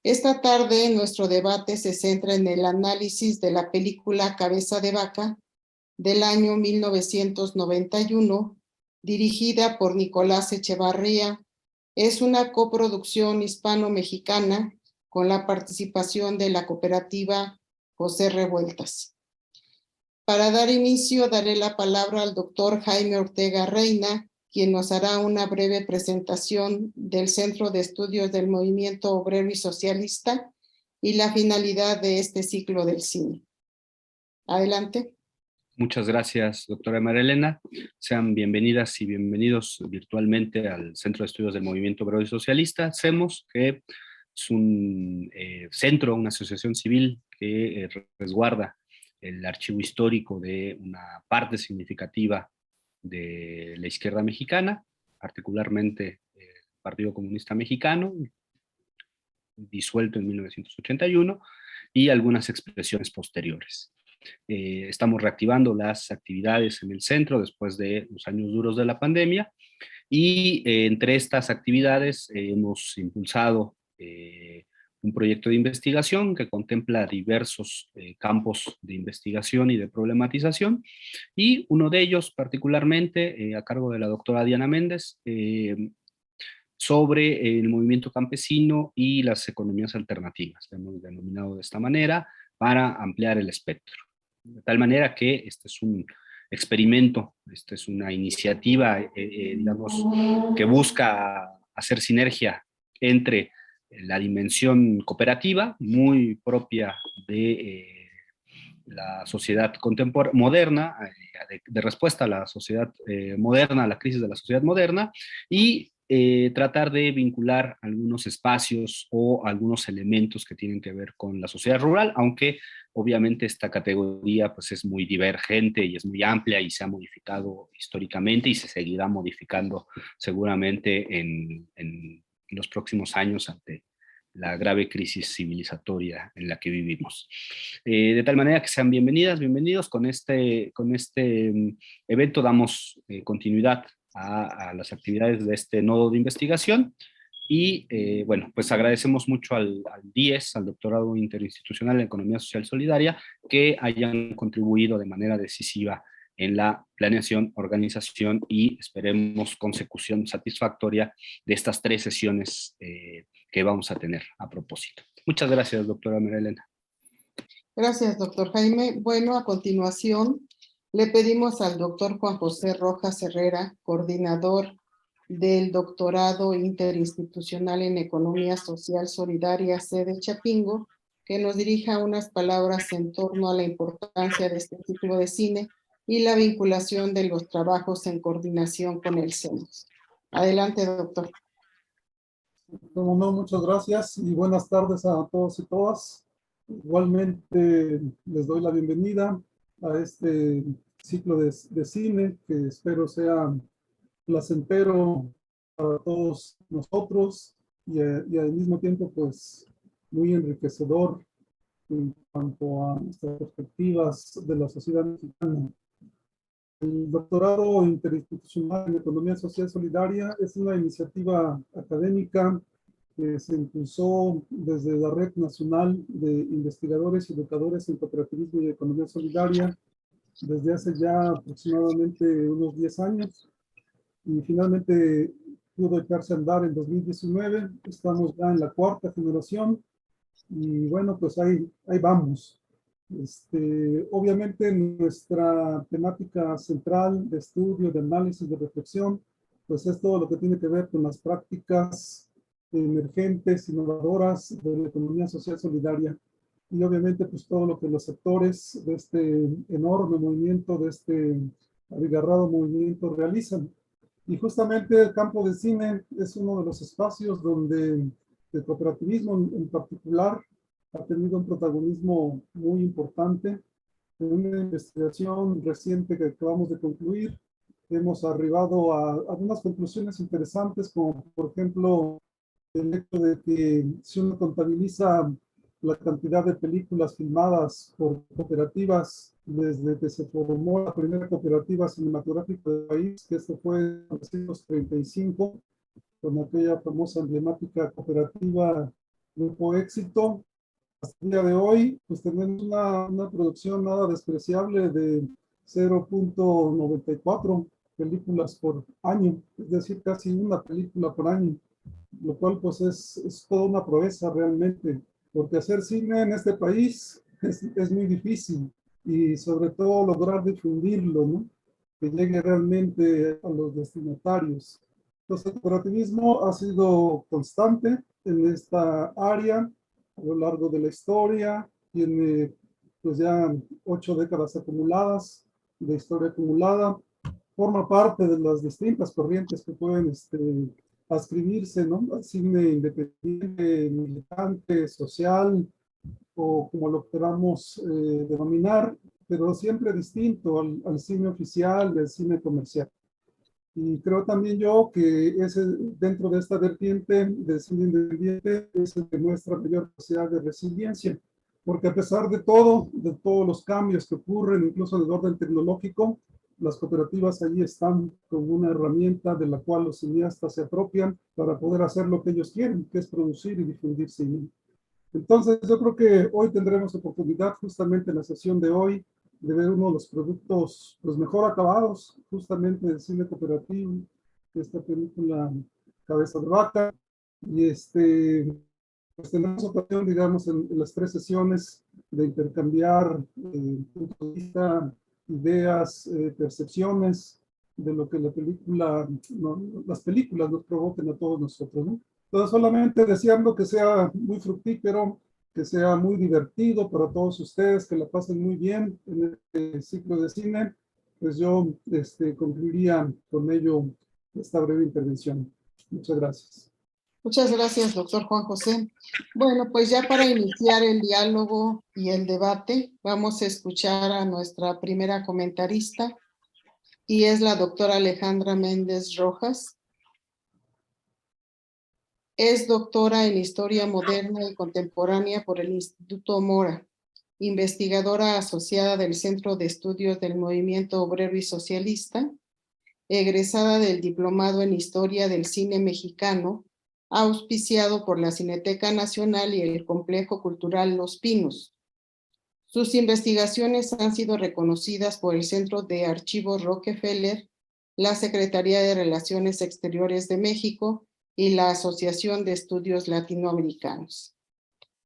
Esta tarde nuestro debate se centra en el análisis de la película Cabeza de Vaca del año 1991, dirigida por Nicolás Echevarría. Es una coproducción hispano-mexicana con la participación de la cooperativa José Revueltas. Para dar inicio, daré la palabra al doctor Jaime Ortega Reina, quien nos hará una breve presentación del Centro de Estudios del Movimiento Obrero y Socialista y la finalidad de este ciclo del cine. Adelante. Muchas gracias, doctora María Elena. Sean bienvenidas y bienvenidos virtualmente al Centro de Estudios del Movimiento Obrero y Socialista, CEMOS, que es un centro, una asociación civil que resguarda el archivo histórico de una parte significativa de la izquierda mexicana, particularmente el Partido Comunista Mexicano, disuelto en 1981, y algunas expresiones posteriores. Estamos reactivando las actividades en el centro después de los años duros de la pandemia, y entre estas actividades hemos impulsado un proyecto de investigación que contempla diversos campos de investigación y de problematización, y uno de ellos particularmente a cargo de la doctora Diana Méndez, sobre el movimiento campesino y las economías alternativas, lo hemos denominado de esta manera, para ampliar el espectro. De tal manera que este es un experimento, esta es una iniciativa, digamos, que busca hacer sinergia entre la dimensión cooperativa, muy propia de la sociedad contemporánea, moderna, de respuesta a la sociedad moderna, a la crisis de la sociedad moderna, y tratar de vincular algunos espacios o algunos elementos que tienen que ver con la sociedad rural, aunque obviamente esta categoría pues, es muy divergente y es muy amplia y se ha modificado históricamente y se seguirá modificando seguramente en los próximos años ante la grave crisis civilizatoria en la que vivimos. De tal manera que sean bienvenidas, bienvenidos. Con este evento damos continuidad a las actividades de este nodo de investigación y bueno, pues agradecemos mucho al DIES, al Doctorado Interinstitucional en Economía Social Solidaria, que hayan contribuido de manera decisiva en la planeación, organización y esperemos consecución satisfactoria de estas 3 sesiones que vamos a tener a propósito. Muchas gracias, doctora María Elena. Gracias, doctor Jaime. Bueno, a continuación le pedimos al doctor Juan José Rojas Herrera, coordinador del Doctorado Interinstitucional en Economía Social Solidaria, sede Chapingo, que nos dirija unas palabras en torno a la importancia de este ciclo de cine y la vinculación de los trabajos en coordinación con el CEMOS. Adelante, doctor. Como no, muchas gracias y buenas tardes a todos y todas. Igualmente les doy la bienvenida a este ciclo de cine que espero sea placentero para todos nosotros y al mismo tiempo pues muy enriquecedor en cuanto a nuestras perspectivas de la sociedad mexicana. El Doctorado Interinstitucional en Economía Social Solidaria es una iniciativa académica que se impulsó desde la Red Nacional de Investigadores y Educadores en Cooperativismo y Economía Solidaria desde hace ya aproximadamente unos 10 años y finalmente pudo echarse a andar en 2019. Estamos ya en la 4ª generación y bueno, pues ahí vamos. Obviamente nuestra temática central de estudio, de análisis, de reflexión, pues es todo lo que tiene que ver con las prácticas emergentes, innovadoras de la economía social solidaria y obviamente pues todo lo que los sectores de este enorme movimiento, de este abigarrado movimiento realizan. Y justamente el campo de cine es uno de los espacios donde el cooperativismo en particular ha tenido un protagonismo muy importante. En una investigación reciente que acabamos de concluir, hemos arribado a algunas conclusiones interesantes, como por ejemplo el hecho de que si uno contabiliza la cantidad de películas filmadas por cooperativas desde que se formó la primera cooperativa cinematográfica del país, que esto fue en 1935, con aquella famosa emblemática cooperativa Grupo Éxito. Hasta el día de hoy, pues tenemos una producción nada despreciable de 0.94 películas por año, es decir, casi una película por año, lo cual pues es toda una proeza realmente, porque hacer cine en este país es muy difícil y sobre todo lograr difundirlo, ¿no? Que llegue realmente a los destinatarios. Entonces, el cooperativismo ha sido constante en esta área a lo largo de la historia, tiene pues ya 8 décadas acumuladas de historia acumulada, forma parte de las distintas corrientes que pueden adscribirse, ¿no? Al cine independiente, militante, social, o como lo queramos denominar, pero siempre distinto al cine oficial, del cine comercial. Y creo también yo que dentro de esta vertiente del cine independiente es el que muestra mayor capacidad de resiliencia, porque a pesar de todo, de todos los cambios que ocurren, incluso en el orden tecnológico, las cooperativas allí están como una herramienta de la cual los cineastas se apropian para poder hacer lo que ellos quieren, que es producir y difundir cine. Entonces, yo creo que hoy tendremos oportunidad, justamente en la sesión de hoy, de ver uno de los productos pues, mejor acabados, justamente del cine cooperativo, esta película Cabeza de Vaca. Y pues tenemos ocasión, digamos, en las 3 sesiones de intercambiar puntos de vista, ideas, percepciones de lo que la película, las películas nos provoquen a todos nosotros, ¿no? Entonces, solamente deseando que sea muy fructífero, que sea muy divertido para todos ustedes, que la pasen muy bien en este ciclo de cine, pues yo concluiría con ello esta breve intervención. Muchas gracias. Muchas gracias, doctor Juan José. Bueno, pues ya para iniciar el diálogo y el debate, vamos a escuchar a nuestra primera comentarista, y es la doctora Alejandra Méndez Rojas. Es doctora en Historia Moderna y Contemporánea por el Instituto Mora, investigadora asociada del Centro de Estudios del Movimiento Obrero y Socialista, egresada del Diplomado en Historia del Cine Mexicano, auspiciado por la Cineteca Nacional y el Complejo Cultural Los Pinos. Sus investigaciones han sido reconocidas por el Centro de Archivos Rockefeller, la Secretaría de Relaciones Exteriores de México y la Asociación de Estudios Latinoamericanos.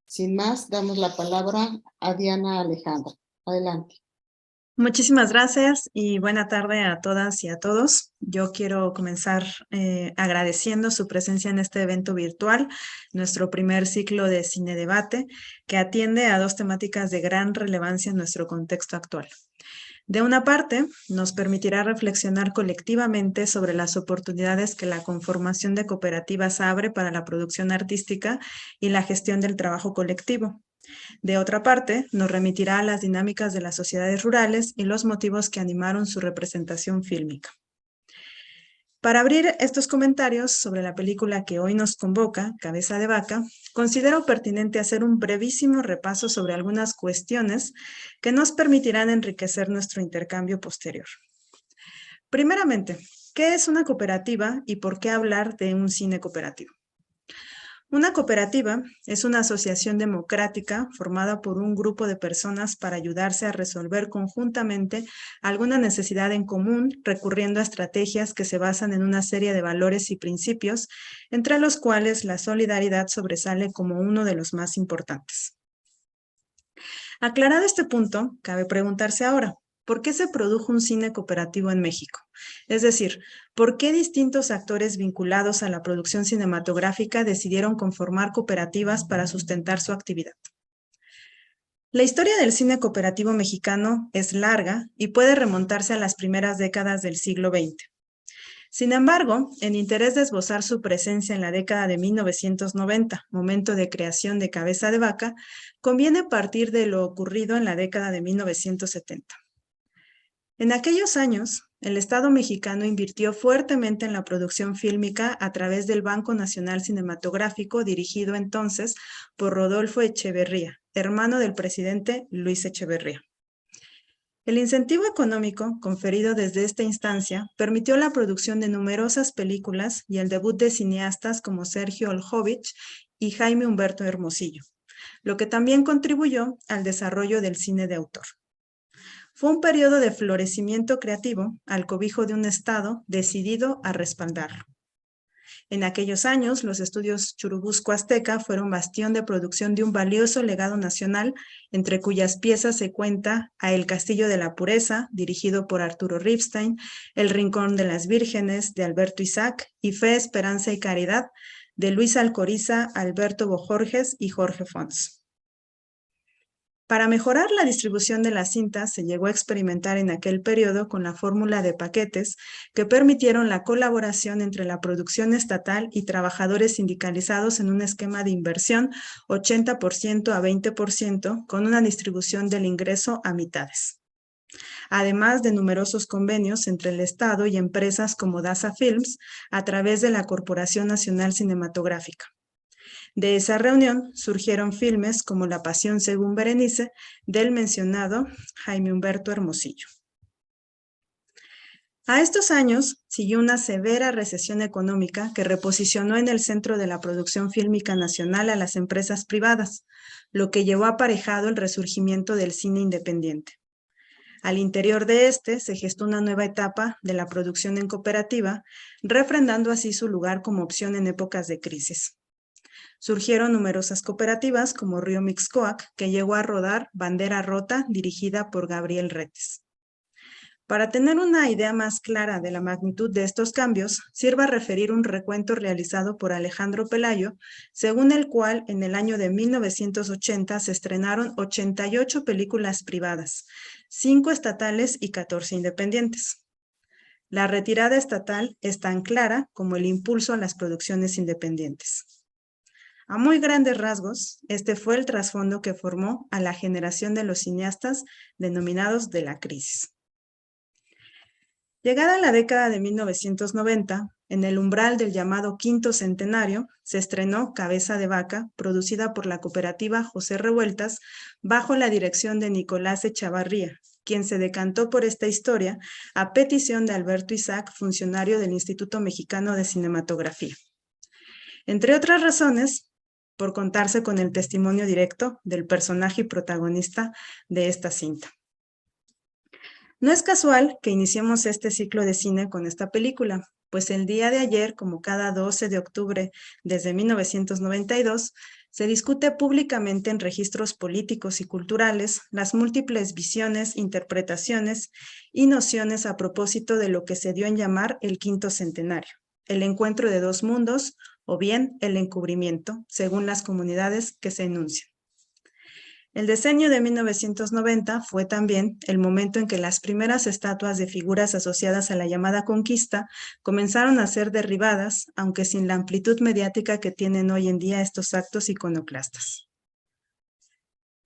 Sin más, damos la palabra a Diana Alejandra. Adelante. Muchísimas gracias y buena tarde a todas y a todos. Yo quiero comenzar agradeciendo su presencia en este evento virtual, nuestro primer ciclo de cine debate, que atiende a 2 temáticas de gran relevancia en nuestro contexto actual. De una parte, nos permitirá reflexionar colectivamente sobre las oportunidades que la conformación de cooperativas abre para la producción artística y la gestión del trabajo colectivo. De otra parte, nos remitirá a las dinámicas de las sociedades rurales y los motivos que animaron su representación fílmica. Para abrir estos comentarios sobre la película que hoy nos convoca, Cabeza de Vaca, considero pertinente hacer un brevísimo repaso sobre algunas cuestiones que nos permitirán enriquecer nuestro intercambio posterior. Primeramente, ¿qué es una cooperativa y por qué hablar de un cine cooperativo? Una cooperativa es una asociación democrática formada por un grupo de personas para ayudarse a resolver conjuntamente alguna necesidad en común, recurriendo a estrategias que se basan en una serie de valores y principios, entre los cuales la solidaridad sobresale como uno de los más importantes. Aclarado este punto, cabe preguntarse ahora, ¿por qué se produjo un cine cooperativo en México? Es decir, ¿por qué distintos actores vinculados a la producción cinematográfica decidieron conformar cooperativas para sustentar su actividad? La historia del cine cooperativo mexicano es larga y puede remontarse a las primeras décadas del siglo XX. Sin embargo, en interés de esbozar su presencia en la década de 1990, momento de creación de Cabeza de Vaca, conviene partir de lo ocurrido en la década de 1970. En aquellos años, el Estado mexicano invirtió fuertemente en la producción fílmica a través del Banco Nacional Cinematográfico, dirigido entonces por Rodolfo Echeverría, hermano del presidente Luis Echeverría. El incentivo económico conferido desde esta instancia permitió la producción de numerosas películas y el debut de cineastas como Sergio Oljovich y Jaime Humberto Hermosillo, lo que también contribuyó al desarrollo del cine de autor. Fue un periodo de florecimiento creativo al cobijo de un Estado decidido a respaldarlo. En aquellos años, los estudios Churubusco Azteca fueron bastión de producción de un valioso legado nacional, entre cuyas piezas se cuenta a El Castillo de la Pureza, dirigido por Arturo Ripstein, El Rincón de las Vírgenes, de Alberto Isaac, y Fe, Esperanza y Caridad, de Luis Alcoriza, Alberto Bojorges y Jorge Fons. Para mejorar la distribución de las cintas, se llegó a experimentar en aquel periodo con la fórmula de paquetes que permitieron la colaboración entre la producción estatal y trabajadores sindicalizados en un esquema de inversión 80% a 20%, con una distribución del ingreso a mitades. Además de numerosos convenios entre el Estado y empresas como Daza Films a través de la Corporación Nacional Cinematográfica. De esa reunión surgieron filmes como La Pasión según Berenice, del mencionado Jaime Humberto Hermosillo. A estos años siguió una severa recesión económica que reposicionó en el centro de la producción fílmica nacional a las empresas privadas, lo que llevó aparejado el resurgimiento del cine independiente. Al interior de este se gestó una nueva etapa de la producción en cooperativa, refrendando así su lugar como opción en épocas de crisis. Surgieron numerosas cooperativas como Río Mixcoac, que llegó a rodar Bandera Rota, dirigida por Gabriel Retes. Para tener una idea más clara de la magnitud de estos cambios, sirva referir un recuento realizado por Alejandro Pelayo, según el cual en el año de 1980 se estrenaron 88 películas privadas, 5 estatales y 14 independientes. La retirada estatal es tan clara como el impulso a las producciones independientes. A muy grandes rasgos, este fue el trasfondo que formó a la generación de los cineastas denominados de la crisis. Llegada la década de 1990, en el umbral del llamado quinto centenario, se estrenó Cabeza de Vaca, producida por la cooperativa José Revueltas, bajo la dirección de Nicolás Echavarría, quien se decantó por esta historia a petición de Alberto Isaac, funcionario del Instituto Mexicano de Cinematografía. Entre otras razones, por contarse con el testimonio directo del personaje y protagonista de esta cinta. No es casual que iniciemos este ciclo de cine con esta película, pues el día de ayer, como cada 12 de octubre desde 1992, se discute públicamente en registros políticos y culturales las múltiples visiones, interpretaciones y nociones a propósito de lo que se dio en llamar el quinto centenario, el encuentro de dos mundos, o bien el encubrimiento, según las comunidades que se enuncian. El decenio de 1990 fue también el momento en que las primeras estatuas de figuras asociadas a la llamada conquista comenzaron a ser derribadas, aunque sin la amplitud mediática que tienen hoy en día estos actos iconoclastas.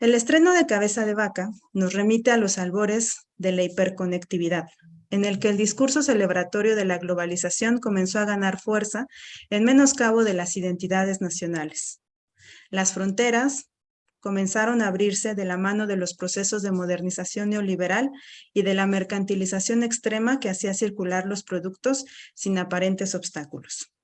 El estreno de Cabeza de Vaca nos remite a los albores de la hiperconectividad, en el que el discurso celebratorio de la globalización comenzó a ganar fuerza en menoscabo de las identidades nacionales. Las fronteras comenzaron a abrirse de la mano de los procesos de modernización neoliberal y de la mercantilización extrema que hacía circular los productos sin aparentes obstáculos.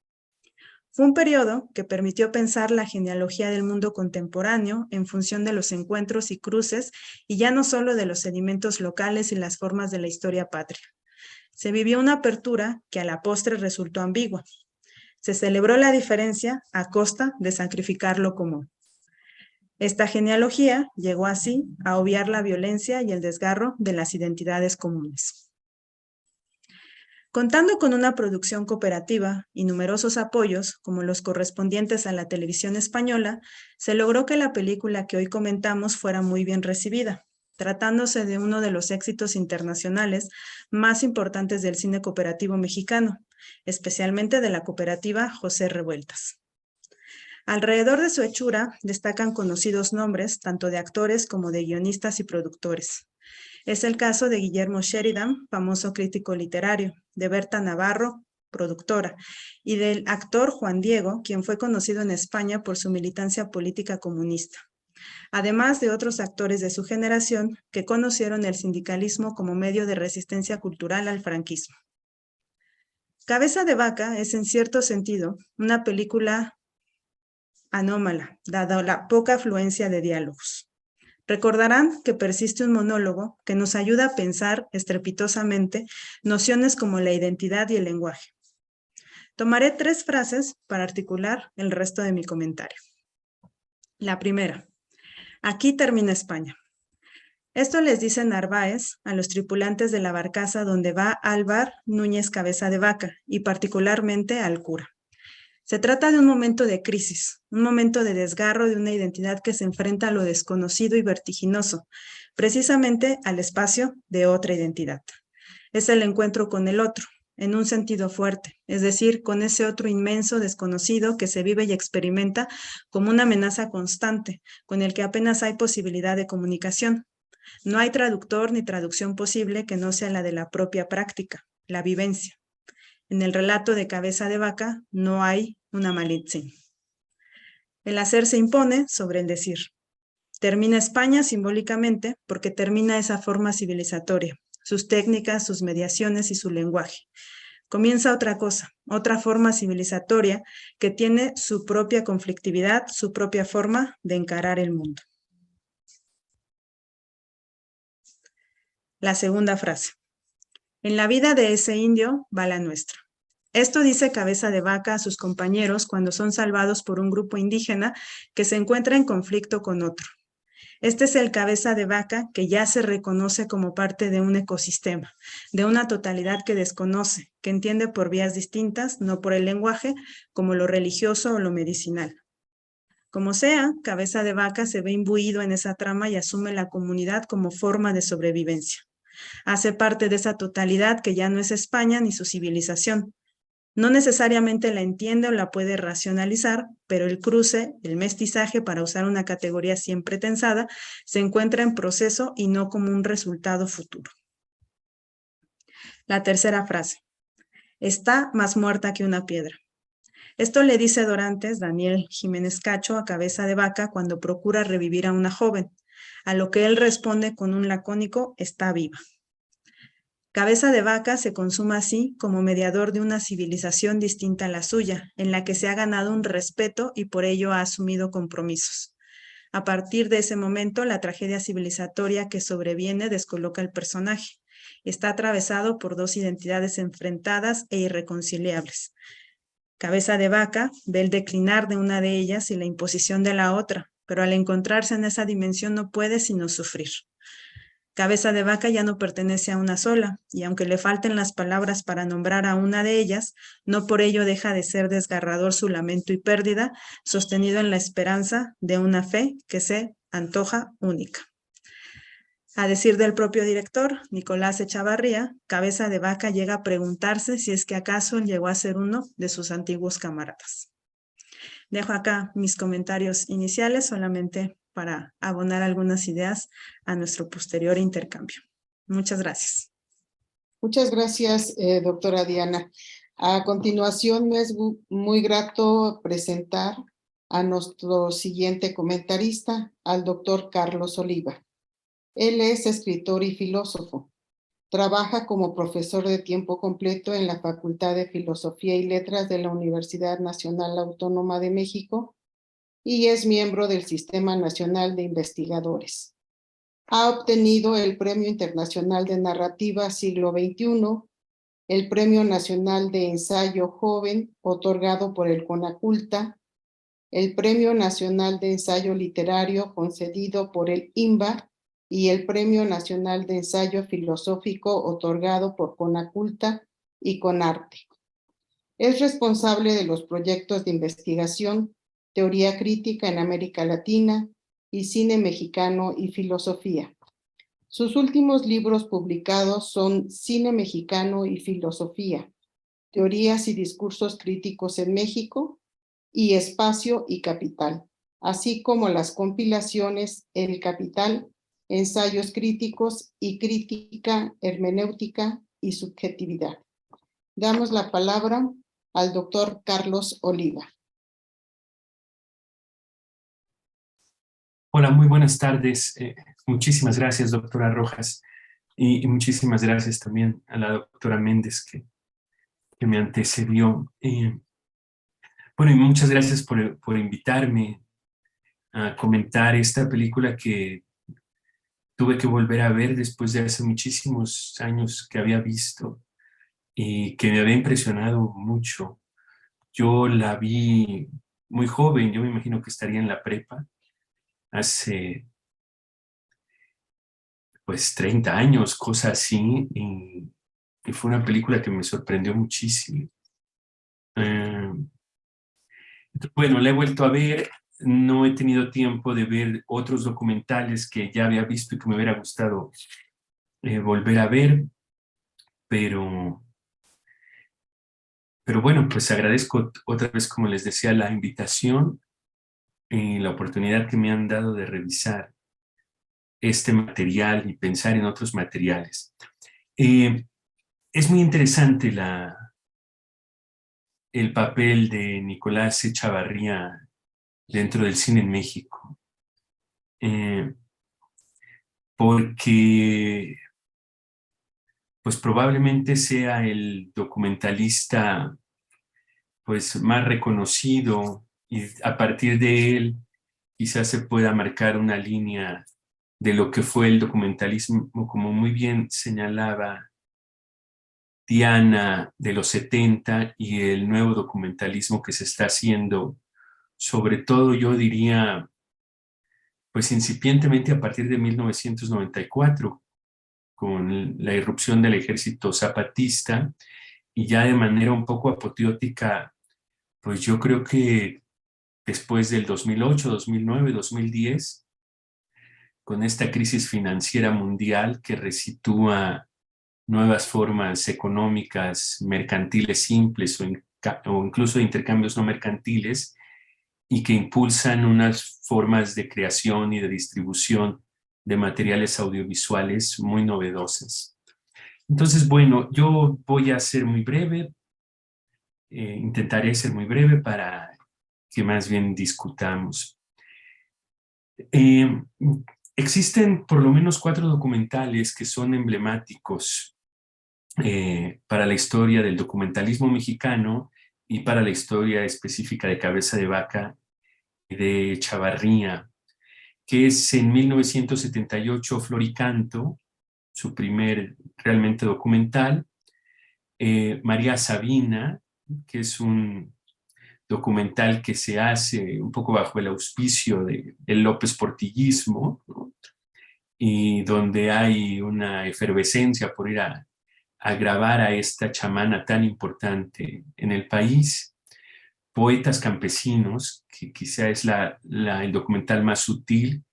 Fue un periodo que permitió pensar la genealogía del mundo contemporáneo en función de los encuentros y cruces y ya no solo de los sedimentos locales y las formas de la historia patria. Se vivió una apertura que a la postre resultó ambigua. Se celebró la diferencia a costa de sacrificar lo común. Esta genealogía llegó así a obviar la violencia y el desgarro de las identidades comunes. Contando con una producción cooperativa y numerosos apoyos, como los correspondientes a la televisión española, se logró que la película que hoy comentamos fuera muy bien recibida, tratándose de uno de los éxitos internacionales más importantes del cine cooperativo mexicano, especialmente de la cooperativa José Revueltas. Alrededor de su hechura destacan conocidos nombres, tanto de actores como de guionistas y productores. Es el caso de Guillermo Sheridan, famoso crítico literario, de Berta Navarro, productora, y del actor Juan Diego, quien fue conocido en España por su militancia política comunista, además de otros actores de su generación que conocieron el sindicalismo como medio de resistencia cultural al franquismo. Cabeza de Vaca es, en cierto sentido, una película anómala, dada la poca afluencia de diálogos. Recordarán que persiste un monólogo que nos ayuda a pensar estrepitosamente nociones como la identidad y el lenguaje. Tomaré 3 frases para articular el resto de mi comentario. La primera: aquí termina España. Esto les dice Narváez a los tripulantes de la barcaza donde va Álvar Núñez Cabeza de Vaca y particularmente al cura. Se trata de un momento de crisis, un momento de desgarro de una identidad que se enfrenta a lo desconocido y vertiginoso, precisamente al espacio de otra identidad. Es el encuentro con el otro, en un sentido fuerte, es decir, con ese otro inmenso desconocido que se vive y experimenta como una amenaza constante, con el que apenas hay posibilidad de comunicación. No hay traductor ni traducción posible que no sea la de la propia práctica, la vivencia. En el relato de Cabeza de Vaca no hay una Malitzin. El hacer se impone sobre el decir. Termina España simbólicamente porque termina esa forma civilizatoria, sus técnicas, sus mediaciones y su lenguaje. Comienza otra cosa, otra forma civilizatoria que tiene su propia conflictividad, su propia forma de encarar el mundo. La segunda frase. En la vida de ese indio va la nuestra. Esto dice Cabeza de Vaca a sus compañeros cuando son salvados por un grupo indígena que se encuentra en conflicto con otro. Este es el Cabeza de Vaca que ya se reconoce como parte de un ecosistema, de una totalidad que desconoce, que entiende por vías distintas, no por el lenguaje, como lo religioso o lo medicinal. Como sea, Cabeza de Vaca se ve imbuido en esa trama y asume la comunidad como forma de sobrevivencia. Hace parte de esa totalidad que ya no es España ni su civilización. No necesariamente la entiende o la puede racionalizar, pero el cruce, el mestizaje, para usar una categoría siempre tensada, se encuentra en proceso y no como un resultado futuro. La tercera frase. Está más muerta que una piedra. Esto le dice Dorantes, Daniel Jiménez Cacho, a Cabeza de Vaca cuando procura revivir a una joven, a lo que él responde con un lacónico: está viva. Cabeza de Vaca se consuma así como mediador de una civilización distinta a la suya, en la que se ha ganado un respeto y por ello ha asumido compromisos. A partir de ese momento, la tragedia civilizatoria que sobreviene descoloca el personaje. Está atravesado por 2 identidades enfrentadas e irreconciliables. Cabeza de Vaca ve el declinar de una de ellas y la imposición de la otra, pero al encontrarse en esa dimensión no puede sino sufrir. Cabeza de Vaca ya no pertenece a una sola, y aunque le falten las palabras para nombrar a una de ellas, no por ello deja de ser desgarrador su lamento y pérdida, sostenido en la esperanza de una fe que se antoja única. A decir del propio director, Nicolás Echavarría, Cabeza de Vaca llega a preguntarse si es que acaso él llegó a ser uno de sus antiguos camaradas. Dejo acá mis comentarios iniciales solamente para abonar algunas ideas a nuestro posterior intercambio. Muchas gracias. Muchas gracias, doctora Diana. A continuación, me es muy grato presentar a nuestro siguiente comentarista, al doctor Carlos Oliva. Él es escritor y filósofo. Trabaja como profesor de tiempo completo en la Facultad de Filosofía y Letras de la Universidad Nacional Autónoma de México y es miembro del Sistema Nacional de Investigadores. Ha obtenido el Premio Internacional de Narrativa Siglo XXI, el Premio Nacional de Ensayo Joven, otorgado por el CONACULTA, el Premio Nacional de Ensayo Literario, concedido por el INBA, y el Premio Nacional de Ensayo Filosófico, otorgado por CONACULTA y CONARTE. Es responsable de los proyectos de investigación, teoría crítica en América Latina y cine mexicano y filosofía. Sus últimos libros publicados son Cine mexicano y filosofía, teorías y discursos críticos en México y Espacio y Capital, así como las compilaciones El Capital, ensayos críticos y crítica, hermenéutica y subjetividad. Damos la palabra al doctor Carlos Oliva. Hola, muy buenas tardes. Muchísimas gracias, doctora Rojas, y muchísimas gracias también a la doctora Méndez que me antecedió. Bueno, y muchas gracias por invitarme a comentar esta película que tuve que volver a ver después de hace muchísimos años que había visto y que me había impresionado mucho. Yo la vi muy joven, yo me imagino que estaría en la prepa, hace pues 30 años, cosa así, y fue una película que me sorprendió muchísimo. Eh, bueno, la he vuelto a ver, no he tenido tiempo de ver otros documentales que ya había visto y que me hubiera gustado volver a ver, pero, pero bueno, pues agradezco otra vez, como les decía, la invitación y la oportunidad que me han dado de revisar este material y pensar en otros materiales. Es muy interesante el papel de Nicolás Echavarría dentro del cine en México, porque pues probablemente sea el documentalista pues más reconocido y a partir de él quizás se pueda marcar una línea de lo que fue el documentalismo, como muy bien señalaba Diana, de los 70 y el nuevo documentalismo que se está haciendo, sobre todo yo diría, pues incipientemente a partir de 1994, con la irrupción del ejército zapatista y ya de manera un poco apoteótica, pues yo creo que después del 2008, 2009, 2010, con esta crisis financiera mundial que resitúa nuevas formas económicas, mercantiles simples o incluso de intercambios no mercantiles y que impulsan unas formas de creación y de distribución de materiales audiovisuales muy novedosas. Entonces, bueno, yo voy a ser muy breve, intentaré ser muy breve para que más bien discutamos. Eh, Existen por lo menos 4 documentales que son emblemáticos para la historia del documentalismo mexicano y para la historia específica de Cabeza de Vaca y de Chavarría, que es en 1978 Floricanto, su primer realmente documental, María Sabina, que es un documental que se hace un poco bajo el auspicio del López Portillismo, ¿no? Y donde hay una efervescencia por ir a grabar a esta chamana tan importante en el país. Poetas campesinos, que quizá es el documental más sutil,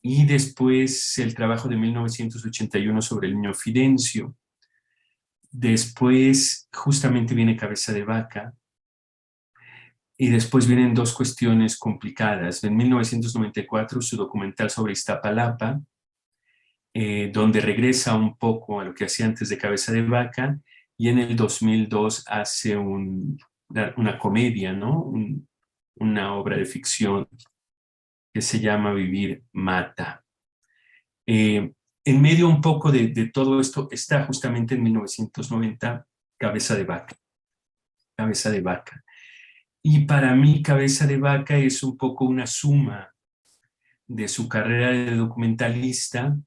y después el trabajo de 1981 sobre el niño Fidencio. Después justamente viene Cabeza de Vaca, y después vienen 2 cuestiones complicadas. En 1994 su documental sobre Iztapalapa, donde regresa un poco a lo que hacía antes de Cabeza de Vaca, y en el 2002 hace una comedia, ¿no? Una obra de ficción que se llama Vivir Mata. En medio un poco de todo esto está justamente en 1990 Cabeza de Vaca. Cabeza de Vaca. Y para mí Cabeza de Vaca es un poco una suma de su carrera de documentalista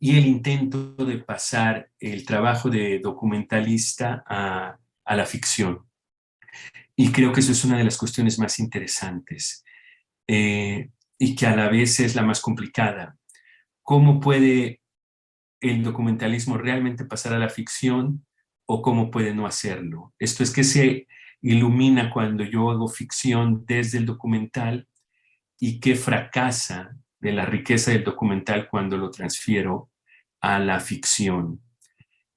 y el intento de pasar el trabajo de documentalista a la ficción. Y creo que eso es una de las cuestiones más interesantes y que a la vez es la más complicada. ¿Cómo puede el documentalismo realmente pasar a la ficción o cómo puede no hacerlo? Esto es que se ilumina cuando yo hago ficción desde el documental y que fracasa de la riqueza del documental cuando lo transfiero a la ficción.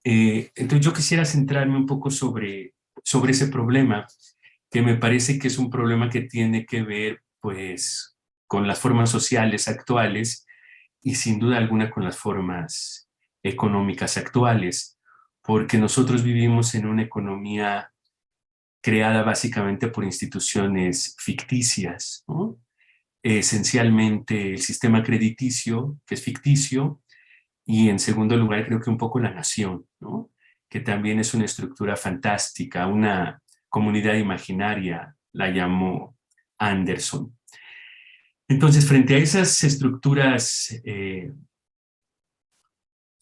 Entonces yo quisiera centrarme un poco sobre ese problema, que me parece que es un problema que tiene que ver pues con las formas sociales actuales y sin duda alguna con las formas económicas actuales, porque nosotros vivimos en una economía creada básicamente por instituciones ficticias, ¿no? Esencialmente el sistema crediticio, que es ficticio, y en segundo lugar creo que un poco la nación, ¿no? Que también es una estructura fantástica, una comunidad imaginaria, la llamó Anderson. Entonces, frente a esas estructuras,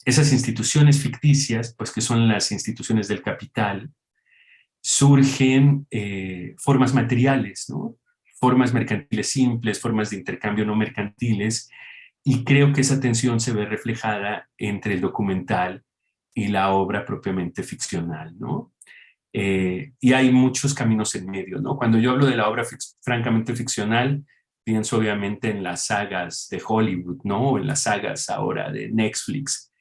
esas instituciones ficticias, pues que son las instituciones del capital, surgen formas materiales, ¿no? Formas mercantiles simples, formas de intercambio no mercantiles, y creo que esa tensión se ve reflejada entre el documental y la obra propiamente ficcional, ¿no? Y hay muchos caminos en medio, ¿no? Cuando yo hablo de la obra francamente ficcional, pienso obviamente en las sagas de Hollywood, ¿no? O en las sagas ahora de Netflix.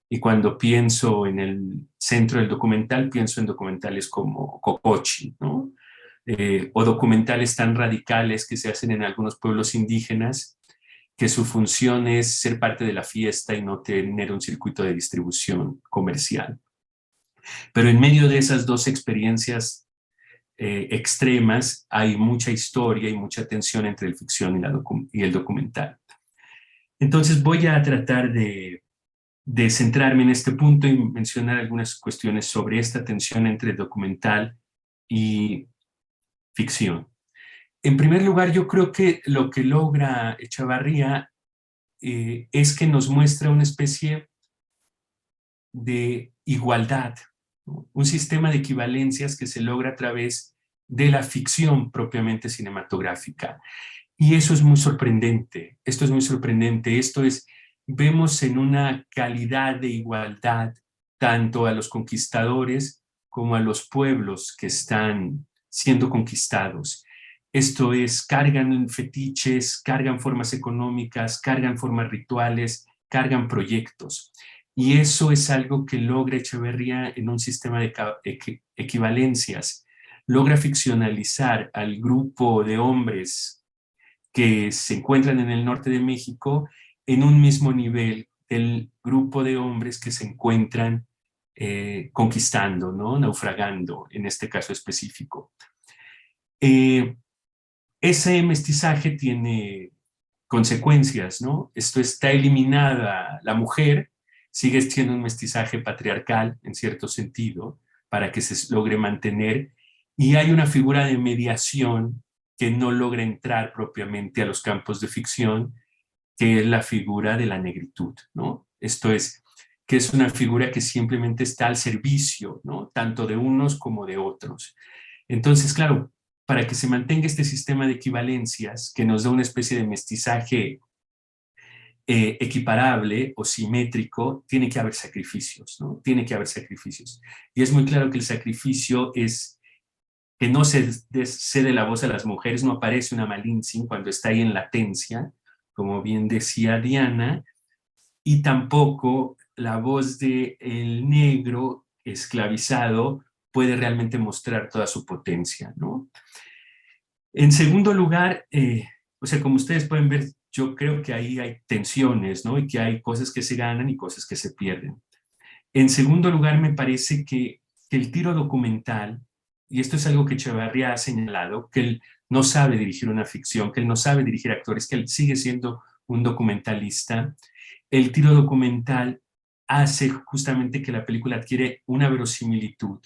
Y cuando pienso en el centro del documental, pienso en documentales como Cocochi, ¿no? O documentales tan radicales que se hacen en algunos pueblos indígenas, que su función es ser parte de la fiesta y no tener un circuito de distribución comercial. Pero en medio de esas dos experiencias extremas hay mucha historia y mucha tensión entre la ficción y el documental. Entonces voy a tratar de centrarme en este punto y mencionar algunas cuestiones sobre esta tensión entre documental y ficción. En primer lugar, yo creo que lo que logra Echavarría es que nos muestra una especie de igualdad, ¿no? Un sistema de equivalencias que se logra a través de la ficción propiamente cinematográfica. Y eso es muy sorprendente, esto es muy sorprendente, vemos en una calidad de igualdad tanto a los conquistadores como a los pueblos que están siendo conquistados. Esto es, cargan fetiches, cargan formas económicas, cargan formas rituales, cargan proyectos. Y eso es algo que logra Echeverría en un sistema de equivalencias. Logra ficcionalizar al grupo de hombres que se encuentran en el norte de México en un mismo nivel del grupo de hombres que se encuentran conquistando, ¿no? Naufragando, en este caso específico. Ese mestizaje tiene consecuencias, ¿no? Esto está eliminada la mujer, sigue siendo un mestizaje patriarcal en cierto sentido, para que se logre mantener, y hay una figura de mediación que no logra entrar propiamente a los campos de ficción, que es la figura de la negritud, ¿no? Esto es, que es una figura que simplemente está al servicio, ¿no? Tanto de unos como de otros. Entonces, claro, para que se mantenga este sistema de equivalencias que nos da una especie de mestizaje equiparable o simétrico, tiene que haber sacrificios, ¿no? Tiene que haber sacrificios. Y es muy claro que el sacrificio es que no se cede la voz a las mujeres, no aparece una Malintzin cuando está ahí en latencia, como bien decía Diana, y tampoco la voz del negro esclavizado puede realmente mostrar toda su potencia, ¿no? En segundo lugar, o sea, como ustedes pueden ver, yo creo que ahí hay tensiones, ¿no? Y que hay cosas que se ganan y cosas que se pierden. En segundo lugar, me parece que el tiro documental, y esto es algo que Echevarría ha señalado, que él no sabe dirigir una ficción, que él no sabe dirigir actores, que él sigue siendo un documentalista. El tiro documental hace justamente que la película adquiere una verosimilitud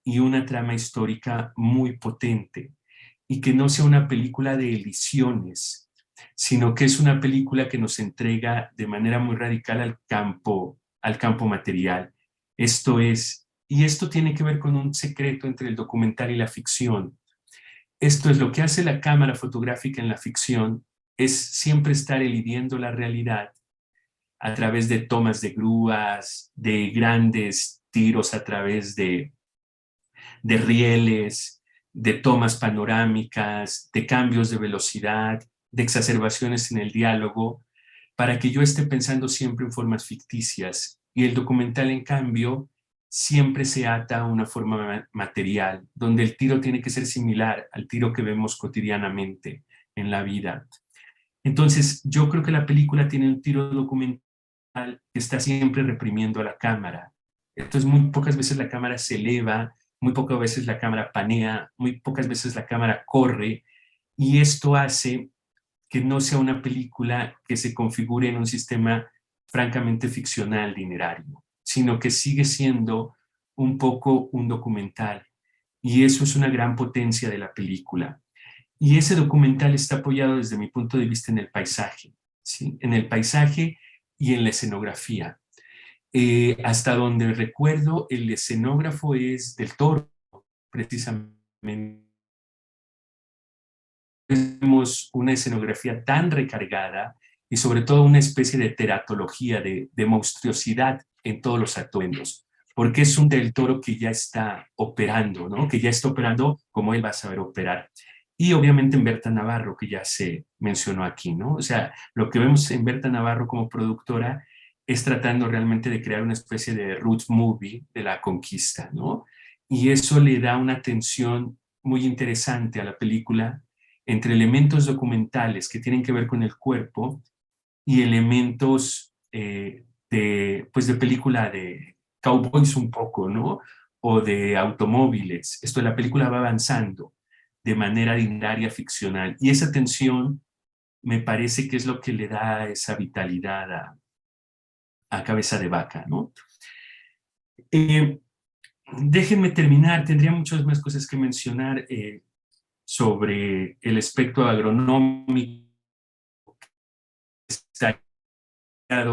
y una trama histórica muy potente, y que no sea una película de elisiones, sino que es una película que nos entrega de manera muy radical al campo material. Esto es, y esto tiene que ver con un secreto entre el documental y la ficción. Esto es lo que hace la cámara fotográfica en la ficción, es siempre estar elidiendo la realidad a través de tomas de grúas, de grandes tiros a través de rieles, de tomas panorámicas, de cambios de velocidad, de exacerbaciones en el diálogo, para que yo esté pensando siempre en formas ficticias. Y el documental, en cambio, siempre se ata a una forma material, donde el tiro tiene que ser similar al tiro que vemos cotidianamente en la vida. Entonces, yo creo que la película tiene un tiro documental que está siempre reprimiendo a la cámara. Entonces, muy pocas veces la cámara se eleva, muy pocas veces la cámara panea, muy pocas veces la cámara corre, y esto hace que no sea una película que se configure en un sistema francamente ficcional dinerario, sino que sigue siendo un poco un documental. Y eso es una gran potencia de la película. Y ese documental está apoyado desde mi punto de vista en el paisaje, ¿sí? En el paisaje y en la escenografía. Hasta donde recuerdo, el escenógrafo es Del Toro, precisamente. Tenemos una escenografía tan recargada y sobre todo una especie de teratología, de monstruosidad en todos los atuendos, porque es un Del Toro que ya está operando, ¿no? Que ya está operando como él va a saber operar. Y obviamente en Berta Navarro, que ya se mencionó aquí, ¿no? O sea, lo que vemos en Berta Navarro como productora es tratando realmente de crear una especie de road movie de la conquista, ¿no? Y eso le da una tensión muy interesante a la película entre elementos documentales que tienen que ver con el cuerpo y elementos pues de película de cowboys un poco, ¿no? O de automóviles. Esto, la película va avanzando de manera linearia ficcional. Y esa tensión me parece que es lo que le da esa vitalidad a Cabeza de Vaca, ¿no? Déjenme terminar, tendría muchas más cosas que mencionar sobre el espectro agronómico.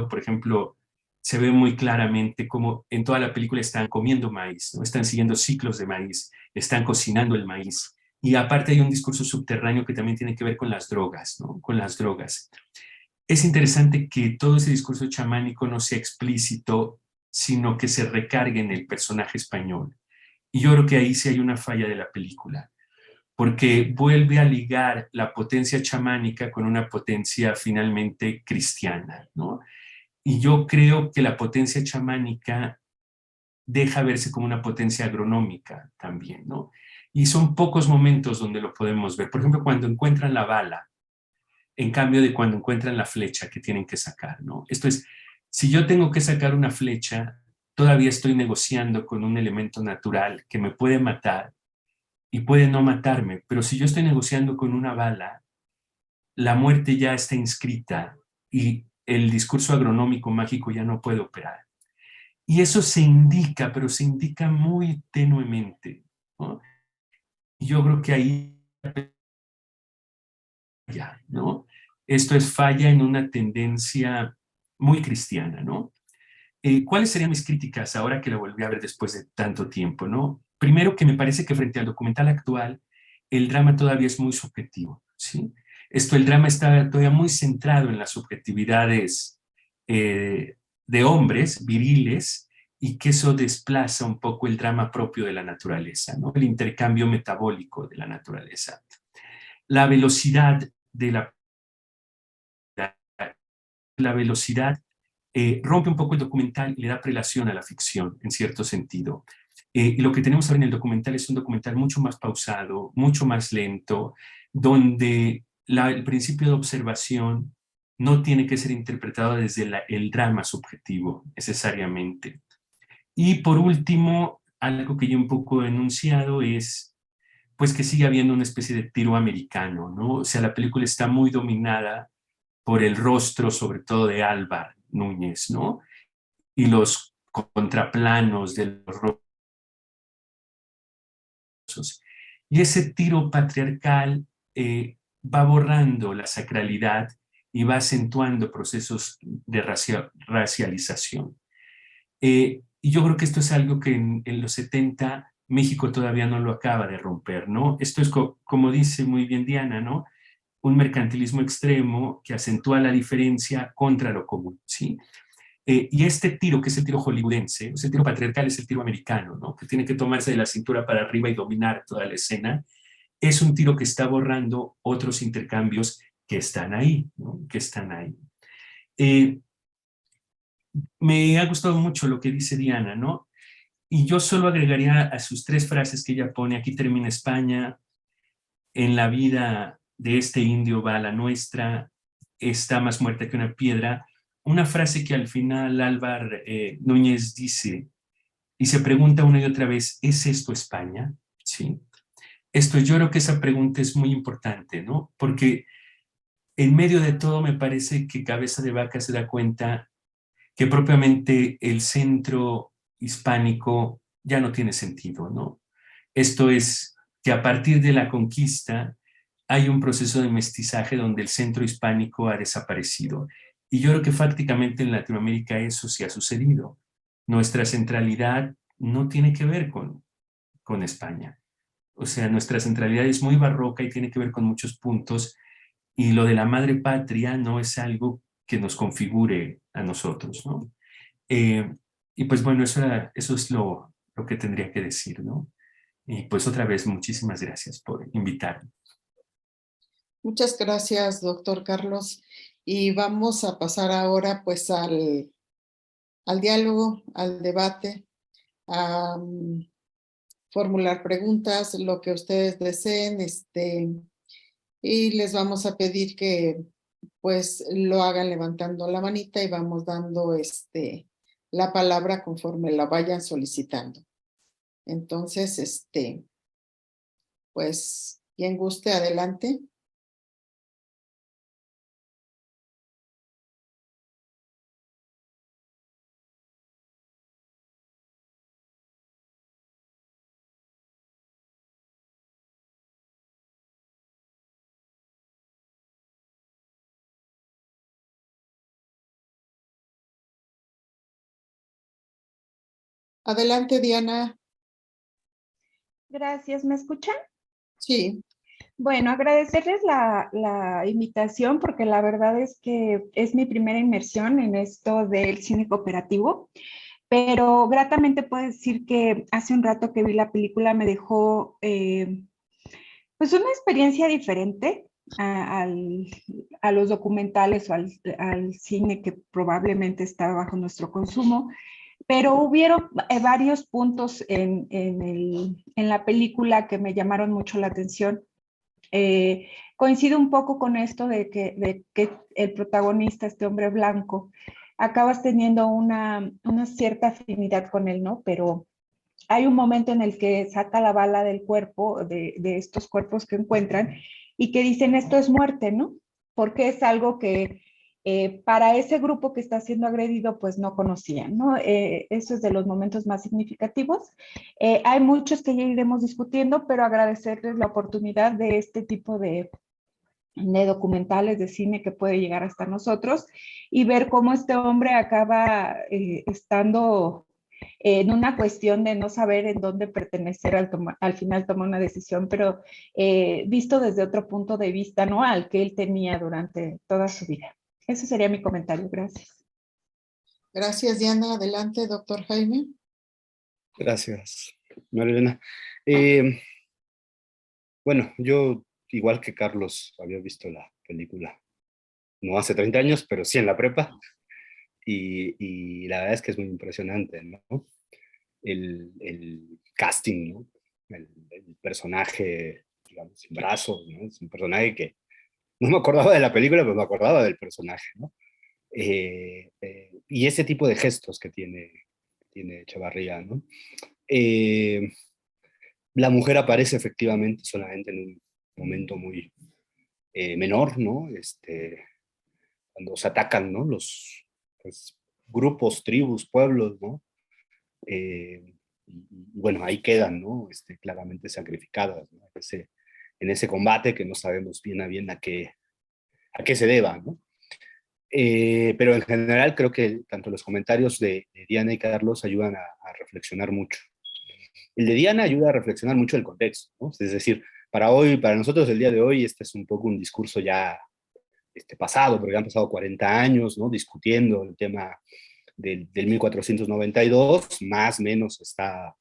Por ejemplo, se ve muy claramente cómo en toda la película están comiendo maíz, ¿no? Están siguiendo ciclos de maíz, están cocinando el maíz. Y aparte hay un discurso subterráneo que también tiene que ver con las drogas, ¿no? Con las drogas. Es interesante que todo ese discurso chamánico no sea explícito, sino que se recargue en el personaje español. Y yo creo que ahí sí hay una falla de la película, porque vuelve a ligar la potencia chamánica con una potencia finalmente cristiana, ¿no? Y yo creo que la potencia chamánica deja verse como una potencia agronómica también, ¿no? Y son pocos momentos donde lo podemos ver. Por ejemplo, cuando encuentran la bala, en cambio de cuando encuentran la flecha que tienen que sacar, ¿no? Esto es, si yo tengo que sacar una flecha, todavía estoy negociando con un elemento natural que me puede matar y puede no matarme, pero si yo estoy negociando con una bala, la muerte ya está inscrita y el discurso agronómico mágico ya no puede operar. Y eso se indica, pero se indica muy tenuemente, ¿no? Y yo creo que ahí ya, ¿no? Esto es falla en una tendencia muy cristiana, ¿no? ¿Cuáles serían mis críticas ahora que la volví a ver después de tanto tiempo, ¿no? Primero, que me parece que frente al documental actual, el drama todavía es muy subjetivo, ¿sí? El drama está todavía muy centrado en las subjetividades de hombres viriles y que eso desplaza un poco el drama propio de la naturaleza, ¿no? El intercambio metabólico de la naturaleza. La velocidad de la velocidad rompe un poco el documental y le da prelación a la ficción, en cierto sentido. Y lo que tenemos ahora en el documental es un documental mucho más pausado, mucho más lento, donde el principio de observación no tiene que ser interpretado desde el drama subjetivo, necesariamente. Y por último, algo que yo un poco he enunciado es pues que sigue habiendo una especie de tiro americano, ¿no? O sea, la película está muy dominada por el rostro, sobre todo de Álvar Núñez, ¿no? Y los contraplanos de los rostros. Y ese tiro patriarcal va borrando la sacralidad y va acentuando procesos de racialización. Y yo creo que esto es algo que en los 70 México todavía no lo acaba de romper, ¿no? Esto es como dice muy bien Diana, ¿no? Un mercantilismo extremo que acentúa la diferencia contra lo común, ¿sí? Y este tiro, que es el tiro hollywoodense, el tiro patriarcal es el tiro americano, ¿no? Que tiene que tomarse de la cintura para arriba y dominar toda la escena, es un tiro que está borrando otros intercambios que están ahí, ¿no? Que están ahí. Me ha gustado mucho lo que dice Diana, ¿no? Y yo solo agregaría a sus 3 frases que ella pone: aquí termina España, en la vida de este indio va la nuestra, está más muerta que una piedra. Una frase que al final Álvar Núñez dice y se pregunta una y otra vez: ¿es esto España? ¿Sí? Yo creo que esa pregunta es muy importante, ¿no? Porque en medio de todo me parece que Cabeza de Vaca se da cuenta que propiamente el centro hispánico ya no tiene sentido, ¿no? Esto es que a partir de la conquista hay un proceso de mestizaje donde el centro hispánico ha desaparecido. Y yo creo que prácticamente en Latinoamérica eso sí ha sucedido. Nuestra centralidad no tiene que ver con España. O sea, nuestra centralidad es muy barroca y tiene que ver con muchos puntos, y lo de la madre patria no es algo que nos configure a nosotros, ¿no? Y pues bueno, eso es lo que tendría que decir, ¿no? Y pues otra vez, muchísimas gracias por invitarme. Muchas gracias, doctor Carlos. Y vamos a pasar ahora pues al diálogo, al debate, a formular preguntas, lo que ustedes deseen, y les vamos a pedir que pues lo hagan levantando la manita y vamos dando la palabra conforme la vayan solicitando. Entonces, pues, quien guste, adelante. Adelante, Diana. Gracias, ¿me escuchan? Sí. Bueno, agradecerles la invitación porque la verdad es que es mi primera inmersión en esto del cine cooperativo, pero gratamente puedo decir que hace un rato que vi la película me dejó pues una experiencia diferente a los documentales o al cine que probablemente está bajo nuestro consumo. Pero hubieron varios puntos en la película que me llamaron mucho la atención. Coincido un poco con esto de que el protagonista, este hombre blanco, acabas teniendo una cierta afinidad con él, ¿no? Pero hay un momento en el que saca la bala del cuerpo, de estos cuerpos que encuentran, y que dicen esto es muerte, ¿no? Porque es algo que para ese grupo que está siendo agredido, pues no conocían, ¿no? Eso es de los momentos más significativos. Hay muchos que ya iremos discutiendo, pero agradecerles la oportunidad de este tipo de documentales de cine que puede llegar hasta nosotros y ver cómo este hombre acaba estando en una cuestión de no saber en dónde pertenecer al final toma una decisión, pero visto desde otro punto de vista, ¿no? Al que él tenía durante toda su vida. Ese sería mi comentario. Gracias. Gracias, Diana. Adelante, doctor Jaime. Gracias, Marilena. Bueno, yo, igual que Carlos, había visto la película, no hace 30 años, pero sí en la prepa, y la verdad es que es muy impresionante, ¿no? El casting, ¿no? El personaje, digamos, sin brazos, ¿no? Es un personaje que no me acordaba de la película, pero me acordaba del personaje, ¿no? Y ese tipo de gestos que tiene Echevarría, ¿no? La mujer aparece efectivamente solamente en un momento muy menor, ¿no? Cuando se atacan, ¿no? Los pues, grupos, tribus, pueblos, ¿no? Y bueno, ahí quedan, ¿no? Claramente sacrificadas, ¿no? En ese combate que no sabemos bien a qué se deba, ¿no? Pero en general creo que tanto los comentarios de Diana y Carlos ayudan a reflexionar mucho. El de Diana ayuda a reflexionar mucho el contexto, ¿no? Es decir, para nosotros el día de hoy, este es un poco un discurso ya pasado, porque han pasado 40 años, ¿no? Discutiendo el tema del 1492, más o menos está,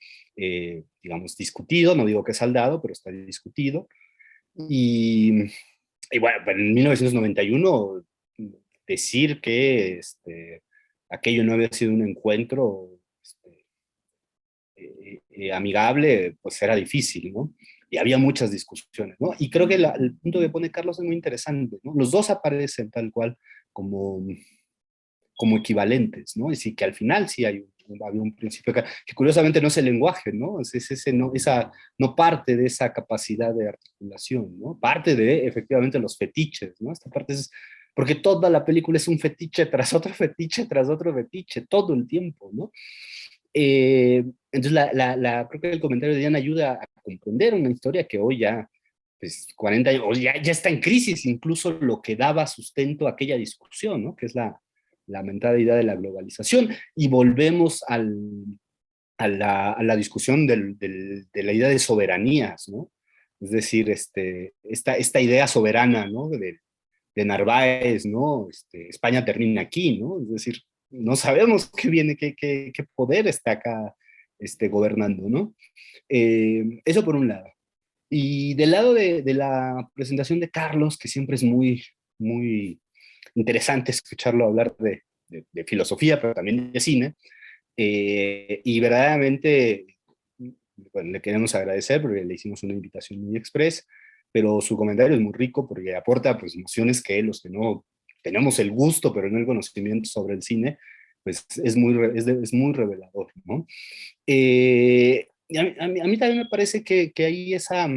digamos, discutido, no digo que saldado, pero está discutido. Y bueno, en 1991, decir que aquello no había sido un encuentro amigable, pues era difícil, ¿no? Y había muchas discusiones, ¿no? Y creo que el punto que pone Carlos es muy interesante, ¿no? Los dos aparecen tal cual como equivalentes, ¿no? Es decir, que al final sí había un principio que curiosamente no es el lenguaje, ¿no? Esa no parte de esa capacidad de articulación, ¿no? Parte de, efectivamente, los fetiches, ¿no? Esta parte es, porque toda la película es un fetiche tras otro fetiche, tras otro fetiche, todo el tiempo, ¿no? Entonces, creo que el comentario de Diana ayuda a comprender una historia que hoy ya, pues 40 años, ya está en crisis, incluso lo que daba sustento a aquella discusión, ¿no? Que es la lamentada idea de la globalización, y volvemos a la discusión de la idea de soberanías, ¿no? Es decir, esta idea soberana, ¿no? De Narváez, ¿no? España termina aquí, ¿no? Es decir, no sabemos qué viene, qué poder está acá gobernando, ¿no? Eso por un lado. Y del lado de la presentación de Carlos, que siempre es muy, muy interesante escucharlo hablar de filosofía, pero también de cine, y verdaderamente, bueno, le queremos agradecer porque le hicimos una invitación muy express, pero su comentario es muy rico porque aporta pues nociones que los que no tenemos el gusto, pero no el conocimiento sobre el cine, pues es muy revelador, ¿no? Y a mí también me parece que hay esa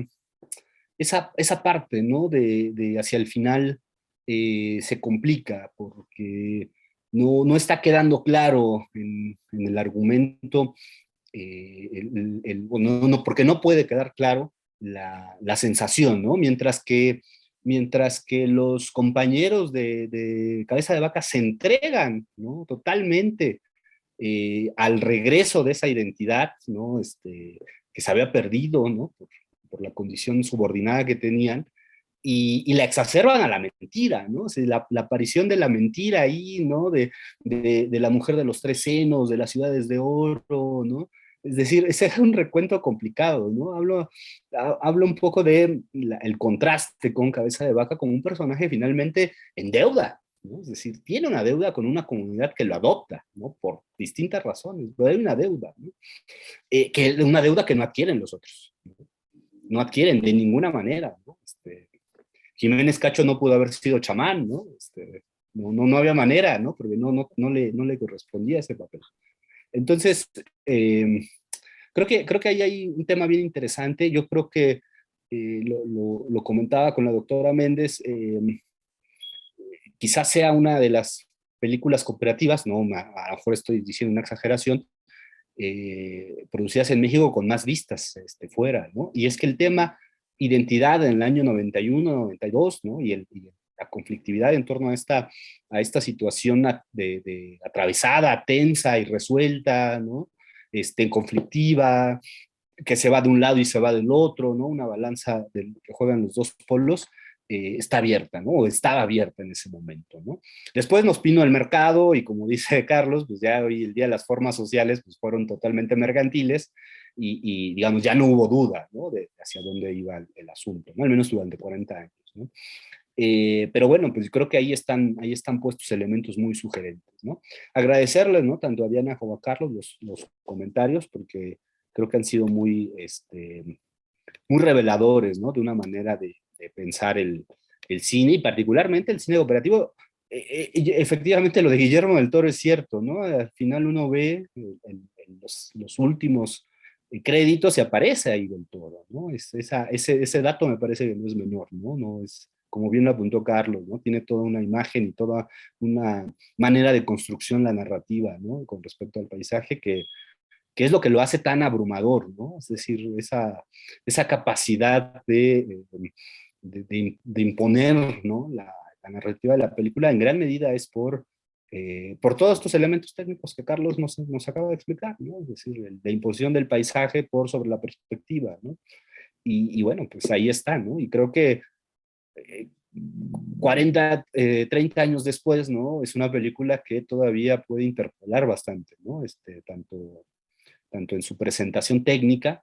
parte, ¿no? De hacia el final se complica porque no está quedando claro en el argumento, porque no puede quedar claro la sensación, ¿no? Mientras que los compañeros de Cabeza de Vaca se entregan, ¿no? Totalmente al regreso de esa identidad, ¿no? Que se había perdido, ¿no? Por la condición subordinada que tenían, y la exacerban a la mentira, ¿no? O sea, la aparición de la mentira ahí, ¿no? De la mujer de los tres senos, de las ciudades de oro, ¿no? Es decir, ese es un recuento complicado, ¿no? Hablo un poco de el contraste con Cabeza de Vaca como un personaje finalmente en deuda, ¿no? Es decir, tiene una deuda con una comunidad que lo adopta, ¿no? Por distintas razones, pero hay una deuda, ¿no? Que es una deuda que no adquieren los otros, ¿no? No adquieren de ninguna manera, ¿no? Jiménez Cacho no pudo haber sido chamán, ¿no? No había manera, ¿no? Porque no le correspondía ese papel. Entonces, creo que ahí hay un tema bien interesante. Yo creo que lo comentaba con la doctora Méndez, quizás sea una de las películas cooperativas, no, a lo mejor estoy diciendo una exageración, producidas en México con más vistas fuera, ¿no? Y es que el tema identidad en el año 91, 92, ¿no? Y la conflictividad en torno a esta situación atravesada, tensa y resuelta, ¿no? Conflictiva, que se va de un lado y se va del otro, ¿no? Una balanza que juegan los dos polos, está abierta, ¿no? O estaba abierta en ese momento, ¿no? Después nos vino el mercado y como dice Carlos, pues ya hoy el día las formas sociales pues fueron totalmente mercantiles y digamos, ya no hubo duda, ¿no? De hacia dónde iba el asunto, ¿no? Al menos durante 40 años, ¿no? Pero bueno, pues creo que ahí están puestos elementos muy sugerentes, ¿no? Agradecerles, ¿no? Tanto a Diana como a Carlos los comentarios, porque creo que han sido muy reveladores, ¿no? De una manera de pensar el cine, y particularmente el cine cooperativo. Efectivamente, lo de Guillermo del Toro es cierto, ¿no? Al final uno ve en los últimos créditos y aparece ahí del Toro, ¿no? Ese dato me parece que no es menor, ¿no? No es, como bien lo apuntó Carlos, ¿no? Tiene toda una imagen y toda una manera de construcción la narrativa, ¿no? Con respecto al paisaje que es lo que lo hace tan abrumador, ¿no? Es decir, esa capacidad de imponer, ¿no? La narrativa de la película en gran medida es por todos estos elementos técnicos que Carlos nos acaba de explicar, ¿no? Es decir, la imposición del paisaje sobre la perspectiva, ¿no? Y bueno, pues ahí está, ¿no? Y creo que 40, 30 años después, ¿no? Es una película que todavía puede interpelar bastante, ¿no? Tanto en su presentación técnica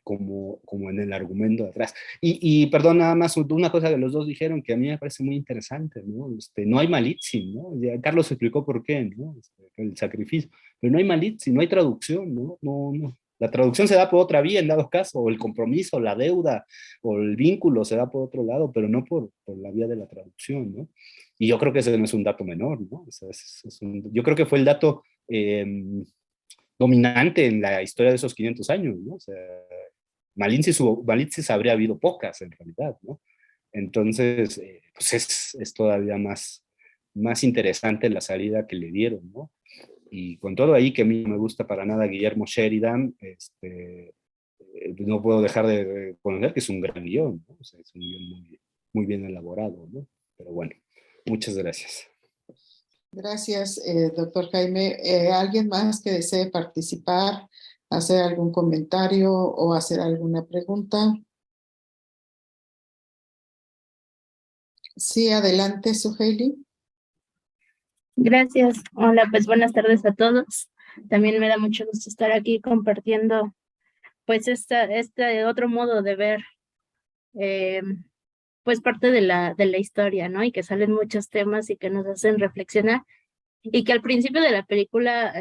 como en el argumento de atrás. Y perdón, nada más una cosa que los dos dijeron que a mí me parece muy interesante, ¿no? No hay Malitzin, ¿no? Ya Carlos explicó por qué, ¿no? El sacrificio, pero no hay Malitzin, no hay traducción, ¿no? No. La traducción se da por otra vía en dado caso, o el compromiso, la deuda, o el vínculo se da por otro lado, pero no por la vía de la traducción, ¿no? Y yo creo que ese no es un dato menor, ¿no? O sea, yo creo que fue el dato dominante en la historia de esos 500 años, ¿no? O sea, Malitzis habría habido pocas en realidad, ¿no? Entonces, pues es todavía más interesante la salida que le dieron, ¿no? Y con todo ahí, que a mí no me gusta para nada Guillermo Sheridan, no puedo dejar de reconocer que es un gran guión, ¿no? O sea, es un guión muy bien elaborado, ¿no? Pero bueno, muchas gracias. Gracias, doctor Jaime. ¿Alguien más que desee participar, hacer algún comentario o hacer alguna pregunta? Sí, adelante, Suheili. Gracias. Hola, pues buenas tardes a todos. También me da mucho gusto estar aquí compartiendo pues este otro modo de ver eh, pues parte de la historia, ¿no? Y que salen muchos temas y que nos hacen reflexionar y que al principio de la película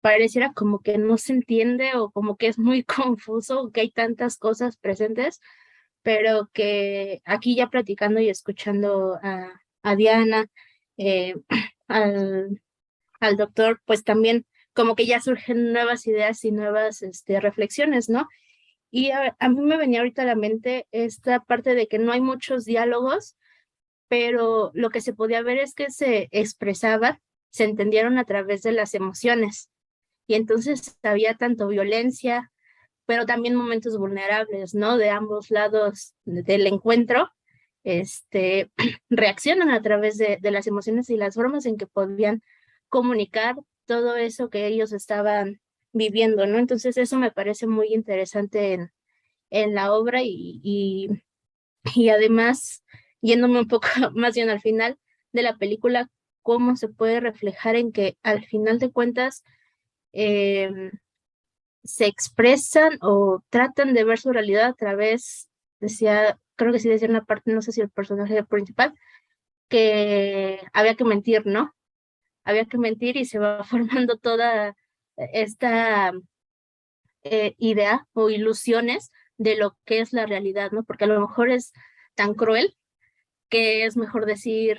pareciera como que no se entiende o como que es muy confuso o que hay tantas cosas presentes, pero que aquí ya platicando y escuchando a Diana, eh, al al doctor, pues también como que ya surgen nuevas ideas y nuevas reflexiones, ¿no? Y a mí me venía ahorita a la mente esta parte de que no hay muchos diálogos, pero lo que se podía ver es que se expresaban, se entendieron a través de las emociones. Y entonces había tanto violencia, pero también momentos vulnerables, ¿no? De ambos lados del encuentro, reaccionan a través de las emociones y las formas en que podían comunicar todo eso que ellos estaban viviendo, ¿no? Entonces eso me parece muy interesante en la obra y además, yéndome un poco más bien al final de la película, cómo se puede reflejar en que al final de cuentas se expresan o tratan de ver su realidad a través, decía, creo que sí decía una parte, no sé si el personaje principal, que había que mentir, ¿no? Había que mentir y se va formando toda esta idea o ilusiones de lo que es la realidad, ¿no? Porque a lo mejor es tan cruel que es mejor decir,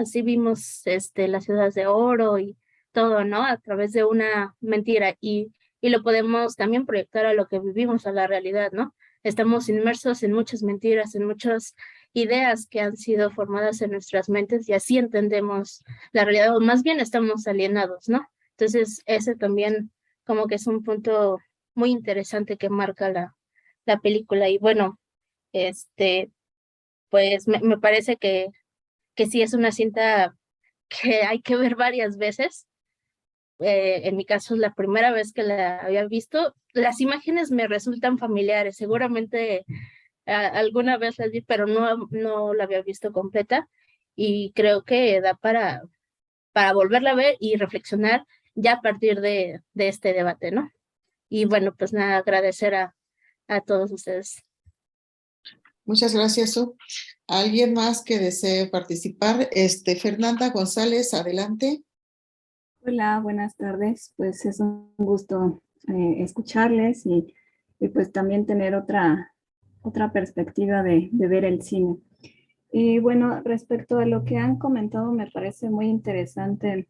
sí vimos las ciudades de oro y todo, ¿no? A través de una mentira y lo podemos también proyectar a lo que vivimos, a la realidad, ¿no? Estamos inmersos en muchas mentiras, en muchas ideas que han sido formadas en nuestras mentes y así entendemos la realidad, o más bien estamos alienados, ¿no? Entonces, ese también como que es un punto muy interesante que marca la película y bueno, pues me parece que sí es una cinta que hay que ver varias veces. En mi caso es la primera vez que la había visto. Las imágenes me resultan familiares, seguramente alguna vez las vi, pero no la había visto completa y creo que da para volverla a ver y reflexionar ya a partir de este debate, ¿no? Y bueno, pues nada, agradecer a todos ustedes. Muchas gracias, Su. ¿Alguien más que desee participar? Fernanda González, adelante. Hola, buenas tardes. Pues es un gusto escucharles y pues también tener otra perspectiva de ver el cine. Y bueno, respecto a lo que han comentado, me parece muy interesante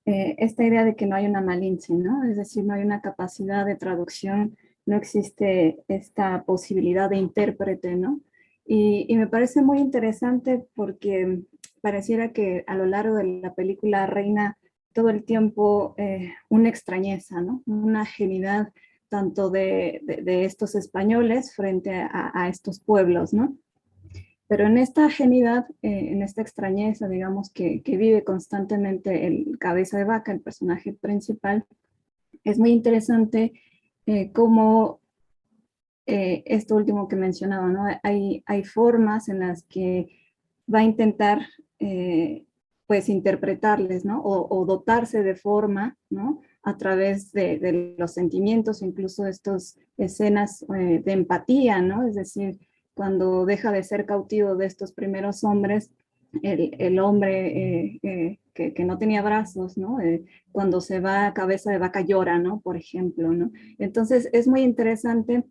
esta idea de que no hay una malincia, ¿no? Es decir, no hay una capacidad de traducción, no existe esta posibilidad de intérprete, ¿no? Y me parece muy interesante porque pareciera que a lo largo de la película reina todo el tiempo una extrañeza, ¿no? Una ajenidad tanto de estos españoles frente a estos pueblos, ¿no? Pero en esta ajenidad, en esta extrañeza, digamos, que vive constantemente el Cabeza de Vaca, el personaje principal, es muy interesante cómo esto último que mencionaba, ¿no? Hay formas en las que va a intentar, pues, interpretarles, ¿no? O dotarse de forma, ¿no? A través de los sentimientos, incluso estas escenas de empatía, ¿no? Es decir, cuando deja de ser cautivo de estos primeros hombres, el hombre que no tenía brazos, ¿no? Cuando se va a Cabeza de Vaca llora, ¿no? Por ejemplo, ¿no? Entonces es muy interesante,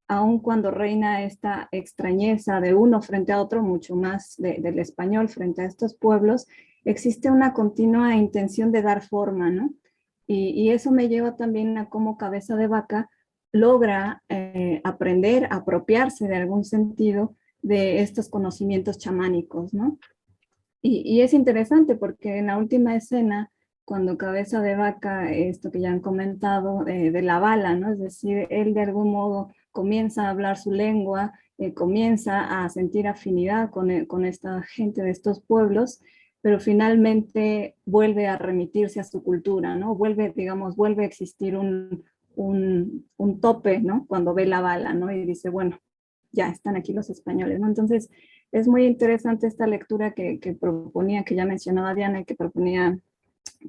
aun cuando reina esta extrañeza de uno frente a otro, mucho más del español frente a estos pueblos, existe una continua intención de dar forma, ¿no? Y eso me lleva también a cómo Cabeza de Vaca logra aprender, apropiarse de algún sentido de estos conocimientos chamánicos, ¿no? Y es interesante porque en la última escena cuando Cabeza de Vaca, esto que ya han comentado, de la bala, ¿no? Es decir, él de algún modo comienza a hablar su lengua, comienza a sentir afinidad con esta gente de estos pueblos, pero finalmente vuelve a remitirse a su cultura, ¿no? Vuelve, digamos, vuelve a existir un tope, ¿no? Cuando ve la bala, ¿no? Y dice, bueno, ya están aquí los españoles, ¿no? Entonces, es muy interesante esta lectura que proponía, que ya mencionaba Diana y que proponía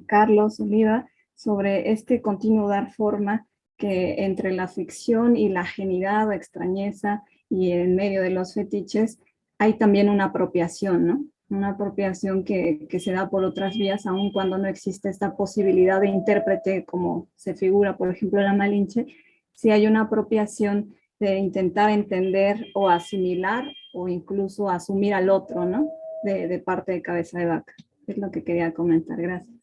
Carlos Oliva, sobre este continuo dar forma que entre la ficción y la ajenidad o extrañeza y en medio de los fetiches hay también una apropiación, ¿no? Una apropiación que se da por otras vías, aun cuando no existe esta posibilidad de intérprete como se figura, por ejemplo, en la Malinche, sí hay una apropiación de intentar entender o asimilar o incluso asumir al otro, ¿no? De parte de Cabeza de Vaca. Es lo que quería comentar. Gracias.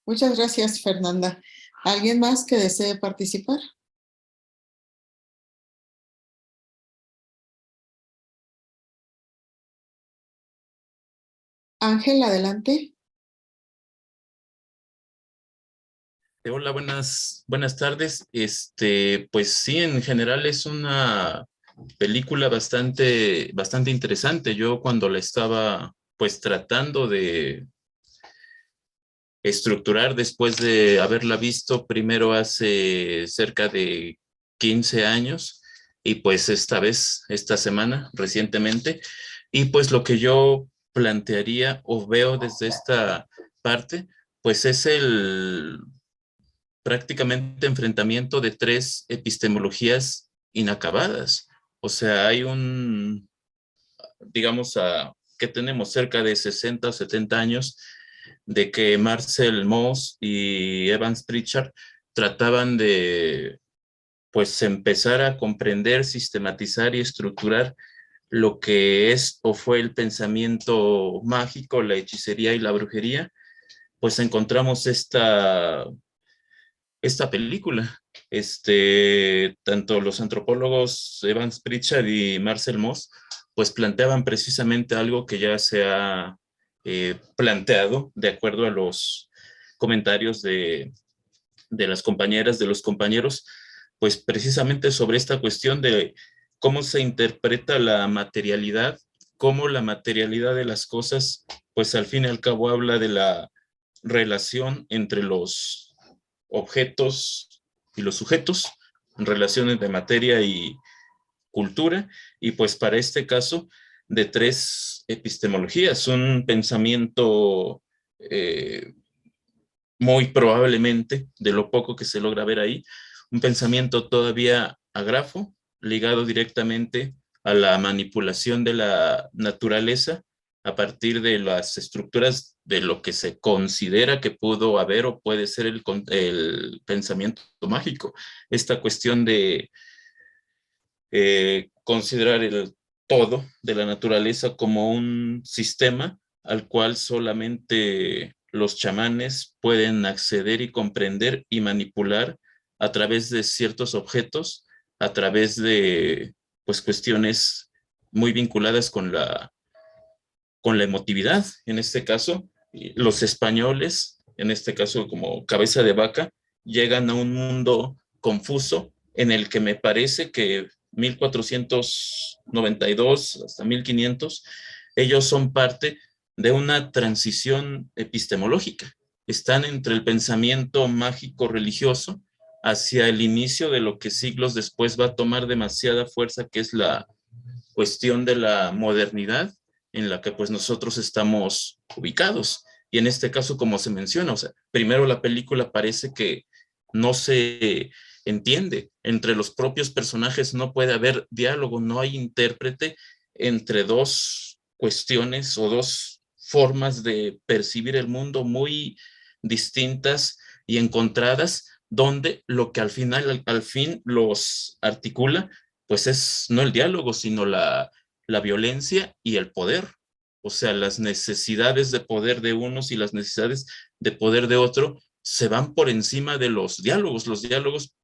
Muchas gracias, Fernanda. ¿Alguien más que desee participar? Ángel, adelante. Hola, buenas tardes. Pues sí, en general es una película bastante interesante. Yo cuando la estaba pues tratando de estructurar después de haberla visto primero hace cerca de 15 años y pues esta semana, recientemente, y pues lo que yo plantearía o veo desde esta parte, pues es el prácticamente enfrentamiento de tres epistemologías inacabadas. O sea, hay digamos, que tenemos cerca de 60 o 70 años de que Marcel Mauss y Evans Pritchard trataban de, pues, empezar a comprender, sistematizar y estructurar lo que es o fue el pensamiento mágico, la hechicería y la brujería. Pues encontramos esta película. Tanto los antropólogos Evans Pritchard y Marcel Mauss pues planteaban precisamente algo que ya se ha planteado de acuerdo a los comentarios de las compañeras, de los compañeros, pues precisamente sobre esta cuestión de cómo se interpreta la materialidad, cómo la materialidad de las cosas, pues al fin y al cabo habla de la relación entre los objetos y los sujetos, relaciones de materia y cultura, y pues para este caso de tres epistemologías, un pensamiento muy probablemente, de lo poco que se logra ver ahí, un pensamiento todavía agrafo, ligado directamente a la manipulación de la naturaleza a partir de las estructuras de lo que se considera que pudo haber o puede ser el pensamiento mágico. Esta cuestión de considerar el todo de la naturaleza como un sistema al cual solamente los chamanes pueden acceder y comprender y manipular a través de ciertos objetos, a través de pues cuestiones muy vinculadas con la emotividad. En este caso, los españoles, en este caso como Cabeza de Vaca, llegan a un mundo confuso en el que me parece que 1492 hasta 1500, ellos son parte de una transición epistemológica. Están entre el pensamiento mágico religioso hacia el inicio de lo que siglos después va a tomar demasiada fuerza, que es la cuestión de la modernidad en la que pues nosotros estamos ubicados. Y en este caso, como se menciona, o sea, primero la película parece que no se entiende, entre los propios personajes no puede haber diálogo, no hay intérprete entre dos cuestiones o dos formas de percibir el mundo muy distintas y encontradas, donde lo que al final, al fin los articula, pues es no el diálogo, sino la violencia y el poder. O sea, las necesidades de poder de unos y las necesidades de poder de otro se van por encima de los diálogos. Los diálogos,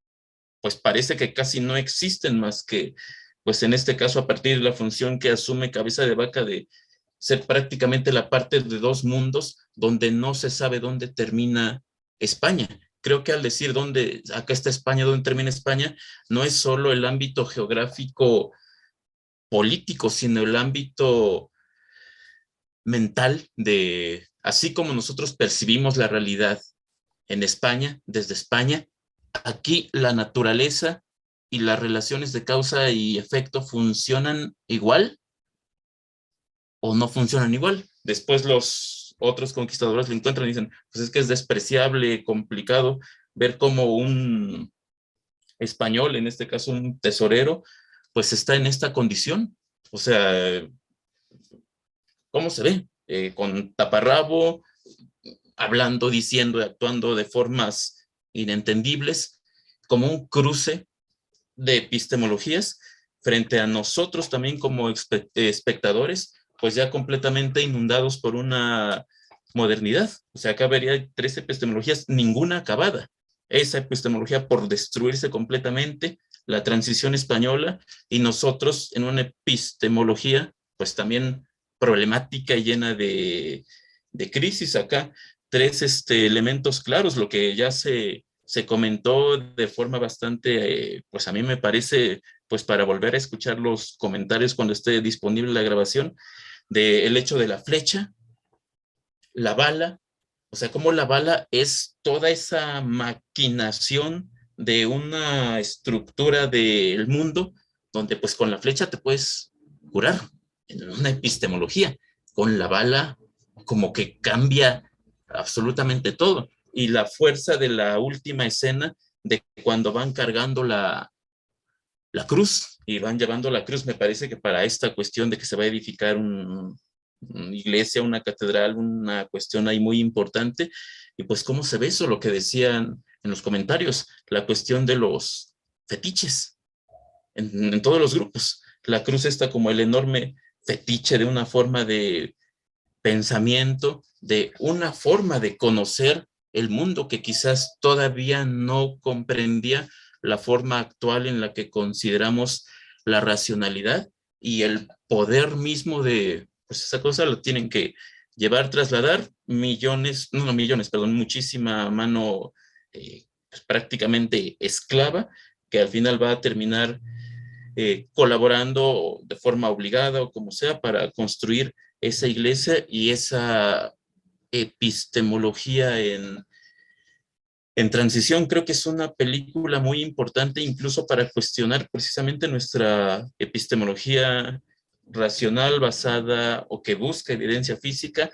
pues parece que casi no existen más que, pues en este caso, a partir de la función que asume Cabeza de Vaca de ser prácticamente la parte de dos mundos donde no se sabe dónde termina España. Creo que al decir dónde, acá está España, dónde termina España, no es solo el ámbito geográfico político, sino el ámbito mental de, así como nosotros percibimos la realidad en España, desde España, aquí la naturaleza y las relaciones de causa y efecto funcionan igual o no funcionan igual. Después los otros conquistadores lo encuentran y dicen, pues es que es despreciable, complicado ver cómo un español, en este caso un tesorero, pues está en esta condición. O sea, ¿cómo se ve? Con taparrabo, hablando, diciendo y actuando de formas inentendibles, como un cruce de epistemologías frente a nosotros también como espectadores, pues ya completamente inundados por una modernidad. O sea, acá vería 3 epistemologías, ninguna acabada. Esa epistemología por destruirse completamente, la transición española, y nosotros en una epistemología, pues también problemática y llena de crisis acá. 3 elementos claros, lo que ya se comentó de forma bastante, pues a mí me parece, pues para volver a escuchar los comentarios cuando esté disponible la grabación, del hecho de la flecha, la bala, o sea, cómo la bala es toda esa maquinación de una estructura del mundo, donde pues con la flecha te puedes curar, en una epistemología, con la bala como que cambia absolutamente todo. Y la fuerza de la última escena de cuando van cargando la cruz y van llevando la cruz, me parece que para esta cuestión de que se va a edificar una iglesia, una catedral, una cuestión ahí muy importante. Y pues cómo se ve eso, lo que decían en los comentarios, la cuestión de los fetiches en todos los grupos. La cruz está como el enorme fetiche de una forma de pensamiento, de una forma de conocer el mundo que quizás todavía no comprendía la forma actual en la que consideramos la racionalidad y el poder mismo de, pues esa cosa lo tienen que llevar, trasladar millones, no millones, perdón, muchísima mano pues prácticamente esclava, que al final va a terminar colaborando de forma obligada o como sea para construir esa iglesia y esa epistemología en transición. Creo que es una película muy importante incluso para cuestionar precisamente nuestra epistemología racional basada o que busca evidencia física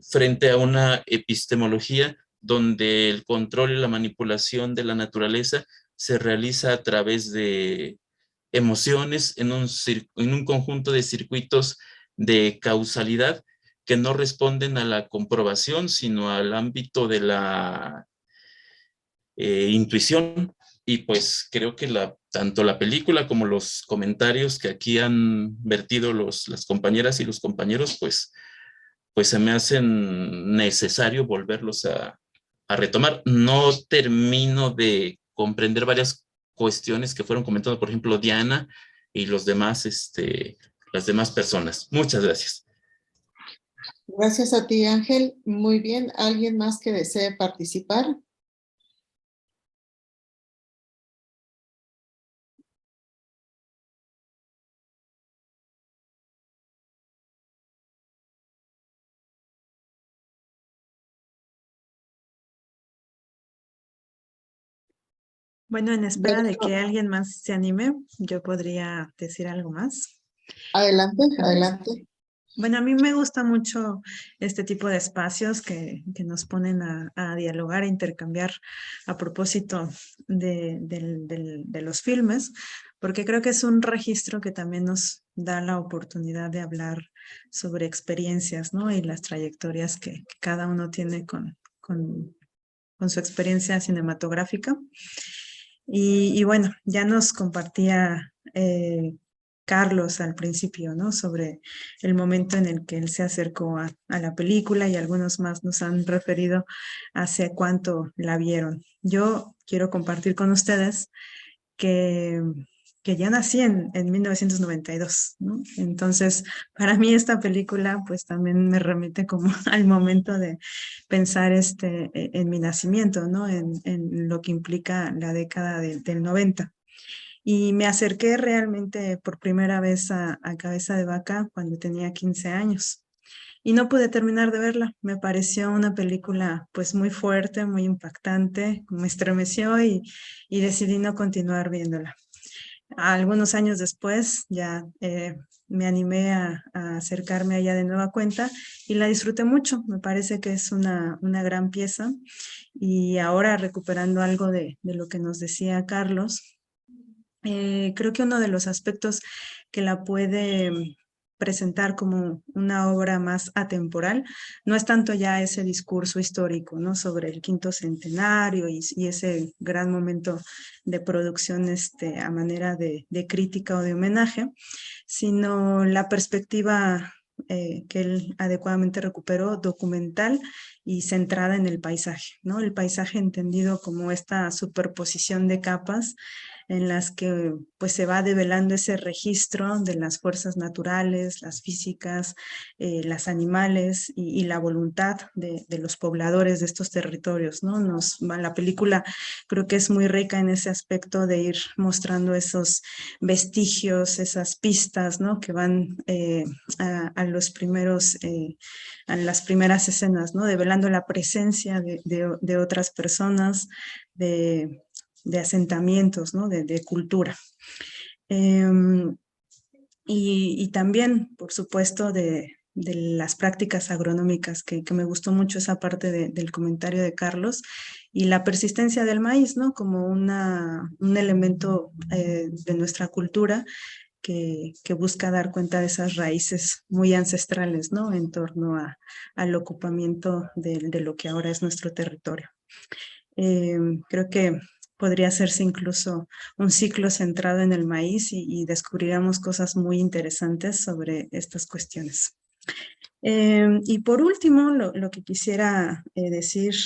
frente a una epistemología donde el control y la manipulación de la naturaleza se realiza a través de emociones en un conjunto de circuitos de causalidad que no responden a la comprobación, sino al ámbito de la intuición. Y pues creo que tanto la película como los comentarios que aquí han vertido las compañeras y los compañeros, pues se me hacen necesario volverlos a retomar. No termino de comprender varias cuestiones que fueron comentando, por ejemplo, Diana y los demás, las demás personas. Muchas gracias. Gracias a ti, Ángel. Muy bien. ¿Alguien más que desee participar? Bueno, en espera de que alguien más se anime, yo podría decir algo más. Adelante, adelante. Bueno, a mí me gusta mucho este tipo de espacios que nos ponen a dialogar, a intercambiar a propósito de los filmes, porque creo que es un registro que también nos da la oportunidad de hablar sobre experiencias, ¿no? Y las trayectorias que cada uno tiene con su experiencia cinematográfica. Y bueno, ya nos compartía Carlos al principio, ¿no? Sobre el momento en el que él se acercó a la película y algunos más nos han referido hace cuánto la vieron. Yo quiero compartir con ustedes que que ya nací en 1992, ¿no? Entonces, para mí esta película pues también me remite como al momento de pensar en mi nacimiento, ¿no? En lo que implica la década del 90. Y me acerqué realmente por primera vez a Cabeza de Vaca cuando tenía 15 años. Y no pude terminar de verla. Me pareció una película pues muy fuerte, muy impactante, me estremeció y decidí no continuar viéndola. Algunos años después ya me animé a acercarme a ella de nueva cuenta y la disfruté mucho. Me parece que es una gran pieza. Y ahora recuperando algo de lo que nos decía Carlos, creo que uno de los aspectos que la puede presentar como una obra más atemporal no es tanto ya ese discurso histórico, ¿no? Sobre el quinto centenario y ese gran momento de producción a manera de crítica o de homenaje, sino la perspectiva que él adecuadamente recuperó, documental y centrada en el paisaje, ¿no? El paisaje entendido como esta superposición de capas en las que pues se va develando ese registro de las fuerzas naturales, las físicas, las animales y la voluntad de los pobladores de estos territorios, ¿no? La película creo que es muy rica en ese aspecto de ir mostrando esos vestigios, esas pistas, ¿no? Que van a los primeros, a las primeras escenas, ¿no? Develando la presencia de otras personas, de asentamientos, ¿no? De cultura. Y también, por supuesto, de las prácticas agronómicas, que me gustó mucho esa parte del comentario de Carlos, y la persistencia del maíz, ¿no? Como un elemento de nuestra cultura que busca dar cuenta de esas raíces muy ancestrales, ¿no? En torno al ocupamiento de lo que ahora es nuestro territorio. Creo que podría hacerse incluso un ciclo centrado en el maíz y descubriremos cosas muy interesantes sobre estas cuestiones. Y por último, lo que quisiera decir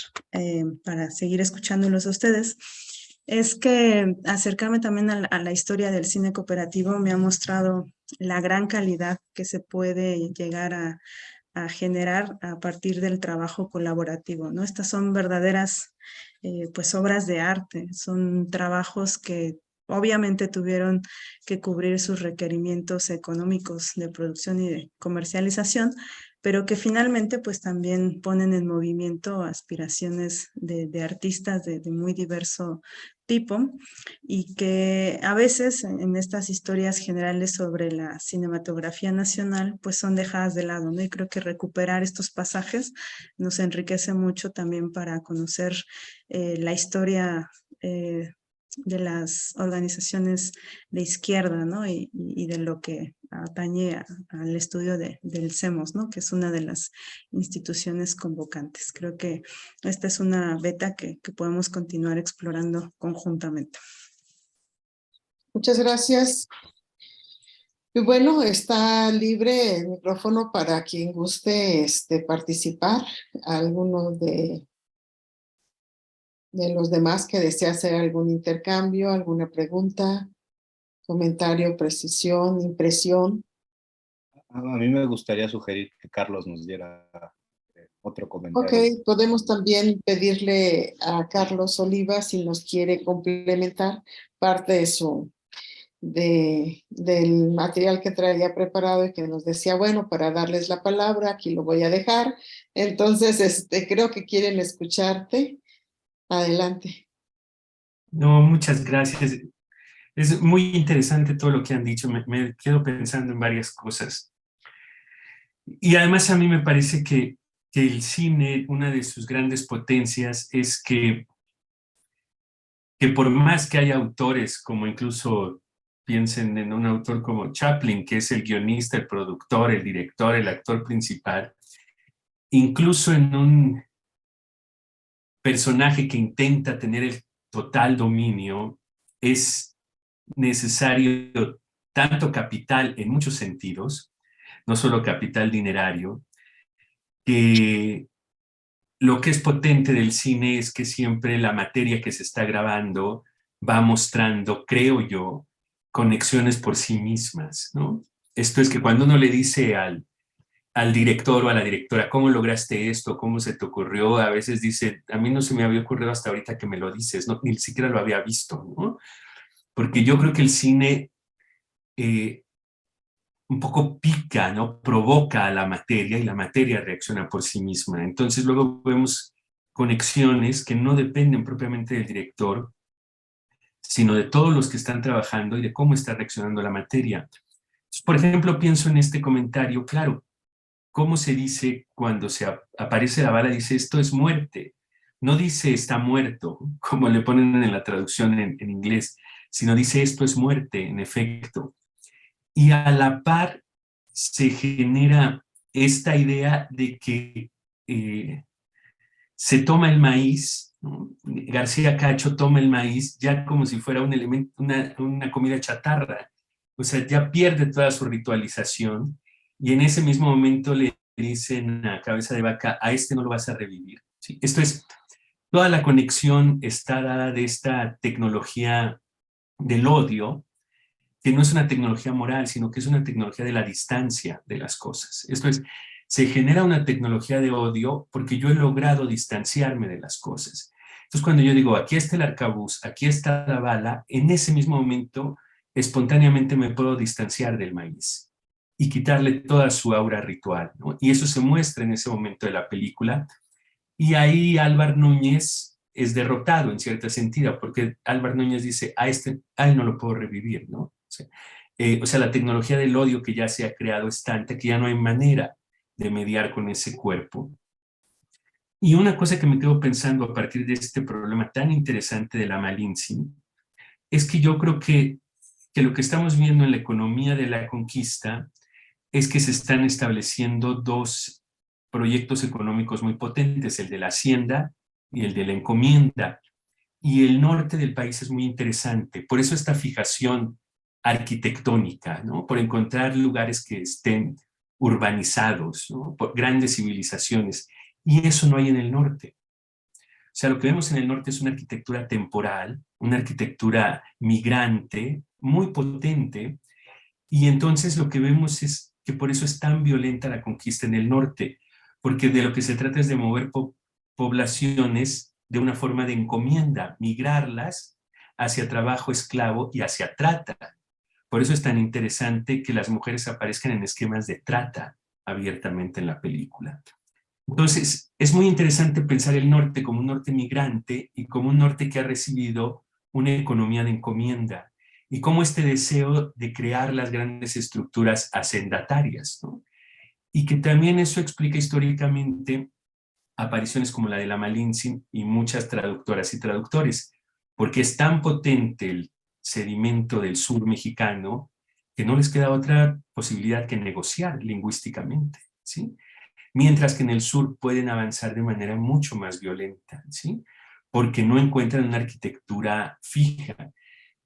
para seguir escuchándolos a ustedes es que acercarme también a la historia del cine cooperativo me ha mostrado la gran calidad que se puede llegar a generar a partir del trabajo colaborativo, ¿no? Estas son verdaderas pues obras de arte, son trabajos que obviamente tuvieron que cubrir sus requerimientos económicos de producción y de comercialización, pero que finalmente pues también ponen en movimiento aspiraciones de artistas de muy diverso tipo y que a veces en estas historias generales sobre la cinematografía nacional pues son dejadas de lado, ¿no? Y creo que recuperar estos pasajes nos enriquece mucho también para conocer la historia de las organizaciones de izquierda, ¿no? Y de lo que atañe al estudio del CEMOS, ¿no? Que es una de las instituciones convocantes. Creo que esta es una beta que podemos continuar explorando conjuntamente. Muchas gracias. Y bueno, está libre el micrófono para quien guste participar. Alguno de los demás que desea hacer algún intercambio, alguna pregunta, comentario, precisión, impresión. A mí me gustaría sugerir que Carlos nos diera otro comentario. Ok, podemos también pedirle a Carlos Oliva si nos quiere complementar parte del material que traía preparado y que nos decía, bueno, para darles la palabra, aquí lo voy a dejar. Entonces, creo que quieren escucharte. Adelante. No, muchas gracias. Es muy interesante todo lo que han dicho. Me quedo pensando en varias cosas. Y además a mí me parece que el cine, una de sus grandes potencias es que por más que haya autores, como incluso piensen en un autor como Chaplin, que es el guionista, el productor, el director, el actor principal, incluso en un personaje que intenta tener el total dominio, es necesario tanto capital en muchos sentidos, no solo capital dinerario, que lo que es potente del cine es que siempre la materia que se está grabando va mostrando, creo yo, conexiones por sí mismas, ¿no? Esto es que cuando uno le dice al director o a la directora, ¿cómo lograste esto? ¿Cómo se te ocurrió? A veces dice, a mí no se me había ocurrido hasta ahorita que me lo dices, ¿no? Ni siquiera lo había visto, ¿no? Porque yo creo que el cine un poco pica, ¿no? Provoca a la materia y la materia reacciona por sí misma. Entonces luego vemos conexiones que no dependen propiamente del director, sino de todos los que están trabajando y de cómo está reaccionando la materia. Entonces, por ejemplo, pienso en este comentario, claro, ¿cómo se dice cuando aparece la bala? Dice, esto es muerte. No dice está muerto, como le ponen en la traducción en inglés, sino dice esto es muerte, en efecto. Y a la par se genera esta idea de que se toma el maíz, ¿no? García Cacho toma el maíz ya como si fuera un elemento, una comida chatarra. O sea, ya pierde toda su ritualización y en ese mismo momento le dicen a Cabeza de Vaca, a este no lo vas a revivir. ¿Sí? Esto es, toda la conexión está dada de esta tecnología del odio, que no es una tecnología moral, sino que es una tecnología de la distancia de las cosas. Esto es, se genera una tecnología de odio porque yo he logrado distanciarme de las cosas. Entonces, cuando yo digo, aquí está el arcabuz, aquí está la bala, en ese mismo momento, espontáneamente me puedo distanciar del maíz y quitarle toda su aura ritual, ¿no? Y eso se muestra en ese momento de la película. Y ahí Álvaro Núñez es derrotado en cierta sentido, porque Álvaro Núñez dice, a él no lo puedo revivir, ¿no? O sea, la tecnología del odio que ya se ha creado es tanta que ya no hay manera de mediar con ese cuerpo. Y una cosa que me quedo pensando a partir de este problema tan interesante de la Malintzin, es que yo creo que lo que estamos viendo en la economía de la conquista es que se están estableciendo dos proyectos económicos muy potentes, el de la hacienda y el de la encomienda. Y el norte del país es muy interesante, por eso esta fijación arquitectónica, ¿no? Por encontrar lugares que estén urbanizados, ¿no? Por grandes civilizaciones. Y eso no hay en el norte. O sea, lo que vemos en el norte es una arquitectura temporal, una arquitectura migrante, muy potente, y entonces lo que vemos es que por eso es tan violenta la conquista en el norte, porque de lo que se trata es de mover poblaciones de una forma de encomienda, migrarlas hacia trabajo esclavo y hacia trata. Por eso es tan interesante que las mujeres aparezcan en esquemas de trata abiertamente en la película. Entonces, es muy interesante pensar el norte como un norte migrante y como un norte que ha recibido una economía de encomienda y como este deseo de crear las grandes estructuras hacendatarias, ¿no? Y que también eso explica históricamente apariciones como la de la Malintzin y muchas traductoras y traductores, porque es tan potente el sedimento del sur mexicano que no les queda otra posibilidad que negociar lingüísticamente, ¿sí? Mientras que en el sur pueden avanzar de manera mucho más violenta, ¿sí? Porque no encuentran una arquitectura fija.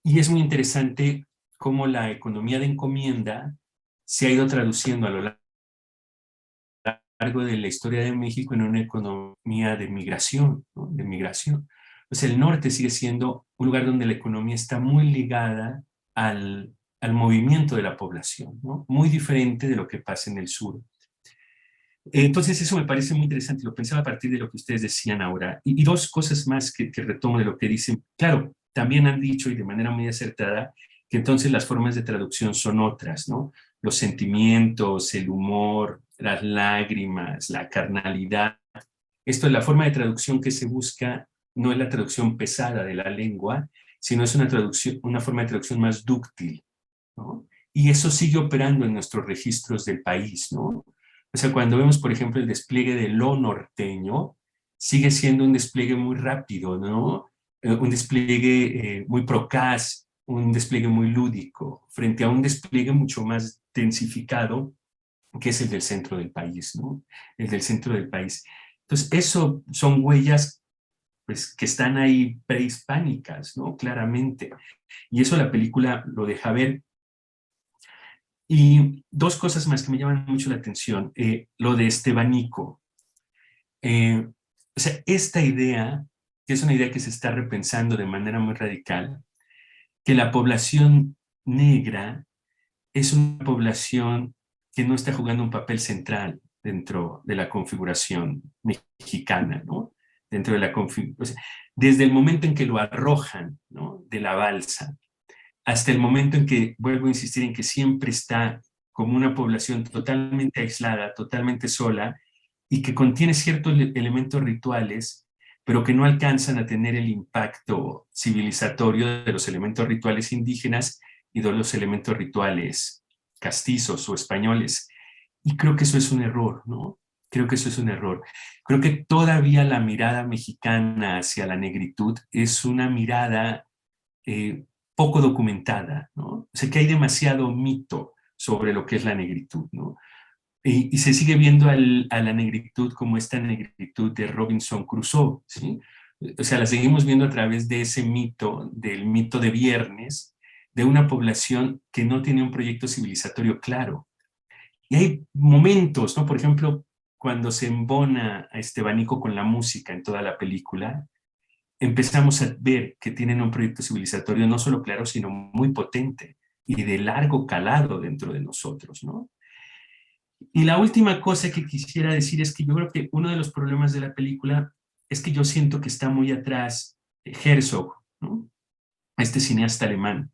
Y es muy interesante cómo la economía de encomienda se ha ido traduciendo a lo largo de la historia de México en una economía de migración, ¿no? De migración. O sea, el norte sigue siendo un lugar donde la economía está muy ligada al movimiento de la población, ¿no? Muy diferente de lo que pasa en el sur. Entonces eso me parece muy interesante, lo pensaba a partir de lo que ustedes decían ahora. Y dos cosas más que retomo de lo que dicen. Claro, también han dicho y de manera muy acertada que entonces las formas de traducción son otras, ¿no? Los sentimientos, el humor, las lágrimas, la carnalidad. Esto es la forma de traducción que se busca, no es la traducción pesada de la lengua, sino es una forma de traducción más dúctil, ¿no? Y eso sigue operando en nuestros registros del país, ¿no? O sea, cuando vemos, por ejemplo, el despliegue de lo norteño, sigue siendo un despliegue muy rápido, ¿no? Un despliegue muy procaz, un despliegue muy lúdico, frente a un despliegue mucho más densificado, que es el del centro del país, ¿no? El del centro del país. Entonces, eso son huellas, pues, que están ahí prehispánicas, ¿no? Claramente. Y eso la película lo deja ver. Y dos cosas más que me llaman mucho la atención. Lo de Estebanico. O sea, esta idea, que es una idea que se está repensando de manera muy radical, que la población negra es una población que no está jugando un papel central dentro de la configuración mexicana, ¿no? Dentro de la o sea, desde el momento en que lo arrojan, ¿no?, de la balsa, hasta el momento en que, vuelvo a insistir en que siempre está como una población totalmente aislada, totalmente sola, y que contiene ciertos elementos rituales, pero que no alcanzan a tener el impacto civilizatorio de los elementos rituales indígenas y de los elementos rituales castizos o españoles. Y creo que eso es un error, ¿no? Creo que eso es un error. Creo que todavía la mirada mexicana hacia la negritud es una mirada poco documentada, ¿no? O sea, que hay demasiado mito sobre lo que es la negritud, ¿no? Y se sigue viendo a la negritud como esta negritud de Robinson Crusoe, ¿sí? O sea, la seguimos viendo a través de ese mito, del mito de Viernes, de una población que no tiene un proyecto civilizatorio claro. Y hay momentos, ¿no? Por ejemplo, cuando se embona a Estebanico con la música en toda la película, empezamos a ver que tienen un proyecto civilizatorio no solo claro, sino muy potente y de largo calado dentro de nosotros, ¿no? Y la última cosa que quisiera decir es que yo creo que uno de los problemas de la película es que yo siento que está muy atrás Herzog, ¿no?, este cineasta alemán.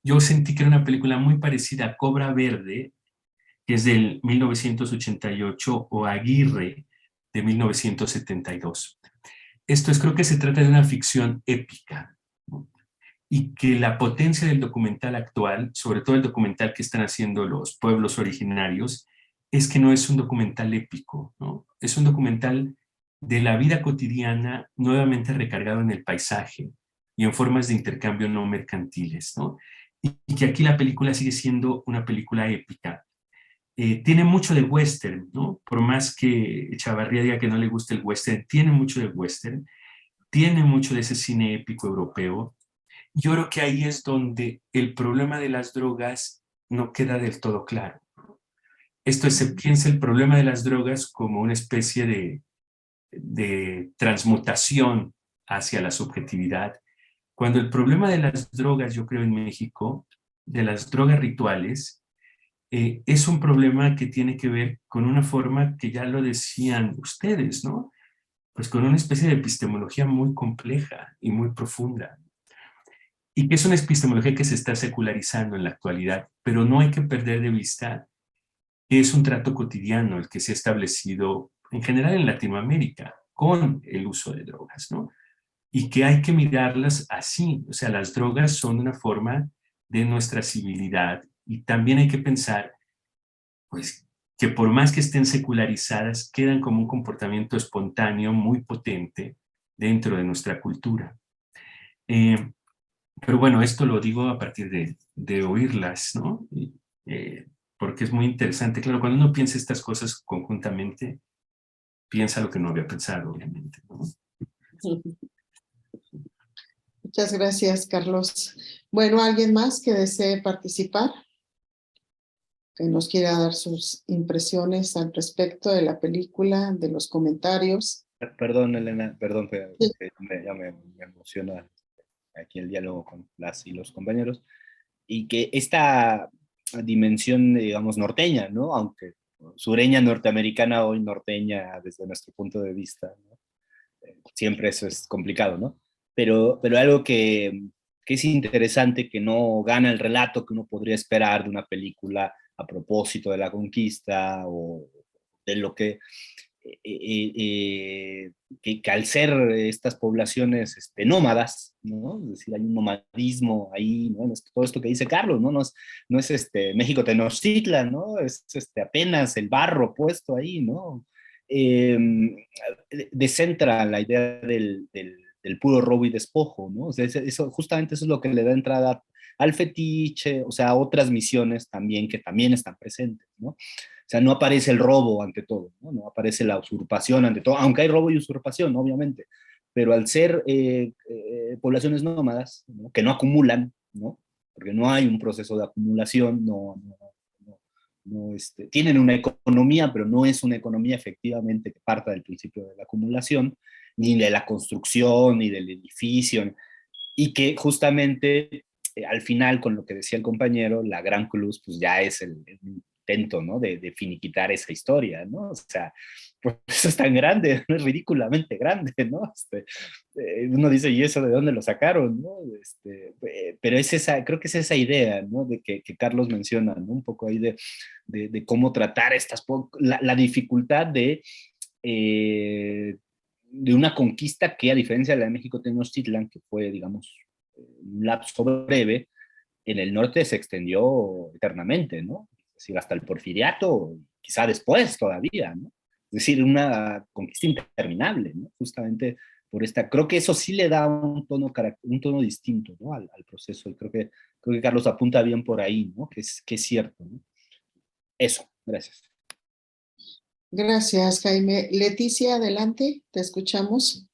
Yo sentí que era una película muy parecida a Cobra Verde, que es del 1988, o Aguirre, de 1972. Esto es, creo que se trata de una ficción épica, ¿no?, y que la potencia del documental actual, sobre todo el documental que están haciendo los pueblos originarios, es que no es un documental épico, ¿no? Es un documental de la vida cotidiana nuevamente recargado en el paisaje y en formas de intercambio no mercantiles, ¿no? Y que aquí la película sigue siendo una película épica. Tiene mucho de western, ¿no? Por más que Chavarría diga que no le gusta el western, tiene mucho de western, tiene mucho de ese cine épico europeo. Yo creo que ahí es donde el problema de las drogas no queda del todo claro. Esto es, se piensa el problema de las drogas como una especie de transmutación hacia la subjetividad, cuando el problema de las drogas, yo creo en México, de las drogas rituales, es un problema que tiene que ver con una forma que ya lo decían ustedes, ¿no? Pues con una especie de epistemología muy compleja y muy profunda. Y que es una epistemología que se está secularizando en la actualidad, pero no hay que perder de vista que es un trato cotidiano el que se ha establecido en general en Latinoamérica con el uso de drogas, ¿no? Y que hay que mirarlas así, o sea, las drogas son una forma de nuestra civilidad y también hay que pensar, pues, que por más que estén secularizadas, quedan como un comportamiento espontáneo muy potente dentro de nuestra cultura. Pero bueno, esto lo digo a partir de oírlas, ¿no? Porque es muy interesante. Claro, cuando uno piensa estas cosas conjuntamente, piensa lo que no había pensado, obviamente, ¿no? Muchas gracias, Carlos. Bueno, ¿alguien más que desee participar? Que nos quiera dar sus impresiones al respecto de la película, de los comentarios. Perdón, Elena, perdón, pero Sí. ya me emociona aquí el diálogo con las y los compañeros. Y que esta dimensión, digamos, norteña, ¿no? Aunque sureña norteamericana, hoy norteña desde nuestro punto de vista, ¿no? Siempre eso es complicado, ¿no? Pero algo que es interesante, que no gana el relato que uno podría esperar de una película a propósito de la conquista o de lo que al ser estas poblaciones nómadas, ¿no? Es decir, hay un nomadismo ahí, ¿no? Todo esto que dice Carlos, ¿no? No es México Tenochtitlan, ¿no? Es apenas el barro puesto ahí, ¿no? Descentra la idea del puro robo y despojo, ¿no? O sea, justamente eso es lo que le da entrada al fetiche, o sea, a otras misiones también que también están presentes, ¿no? O sea, no aparece el robo ante todo, ¿no? No aparece la usurpación ante todo, aunque hay robo y usurpación, obviamente, pero al ser poblaciones nómadas, ¿no?, que no acumulan, ¿no?, porque no hay un proceso de acumulación, tienen una economía, pero no es una economía efectivamente que parta del principio de la acumulación, ni de la construcción, ni del edificio, y que justamente al final, con lo que decía el compañero, la gran cruz, pues ya es el intento, ¿no? De finiquitar esa historia, ¿no? O sea, pues eso es tan grande, ¿no? Es ridículamente grande, ¿no? Uno dice, ¿y eso de dónde lo sacaron, no? Pero es esa, creo que es esa idea, ¿no? De que Carlos menciona, ¿no? Un poco ahí de cómo tratar la dificultad de una conquista que, a diferencia de la de México Tenochtitlan, que fue, digamos, un lapso breve, en el norte se extendió eternamente, ¿no? Es decir, hasta el porfiriato, quizá después todavía, ¿no? Es decir, una conquista interminable, ¿no? Justamente por esta, creo que eso sí le da un tono distinto, ¿no? Al proceso, y creo que Carlos apunta bien por ahí, ¿no? Que es cierto, ¿no? Eso, gracias. Gracias, Jaime. Leticia, adelante, te escuchamos.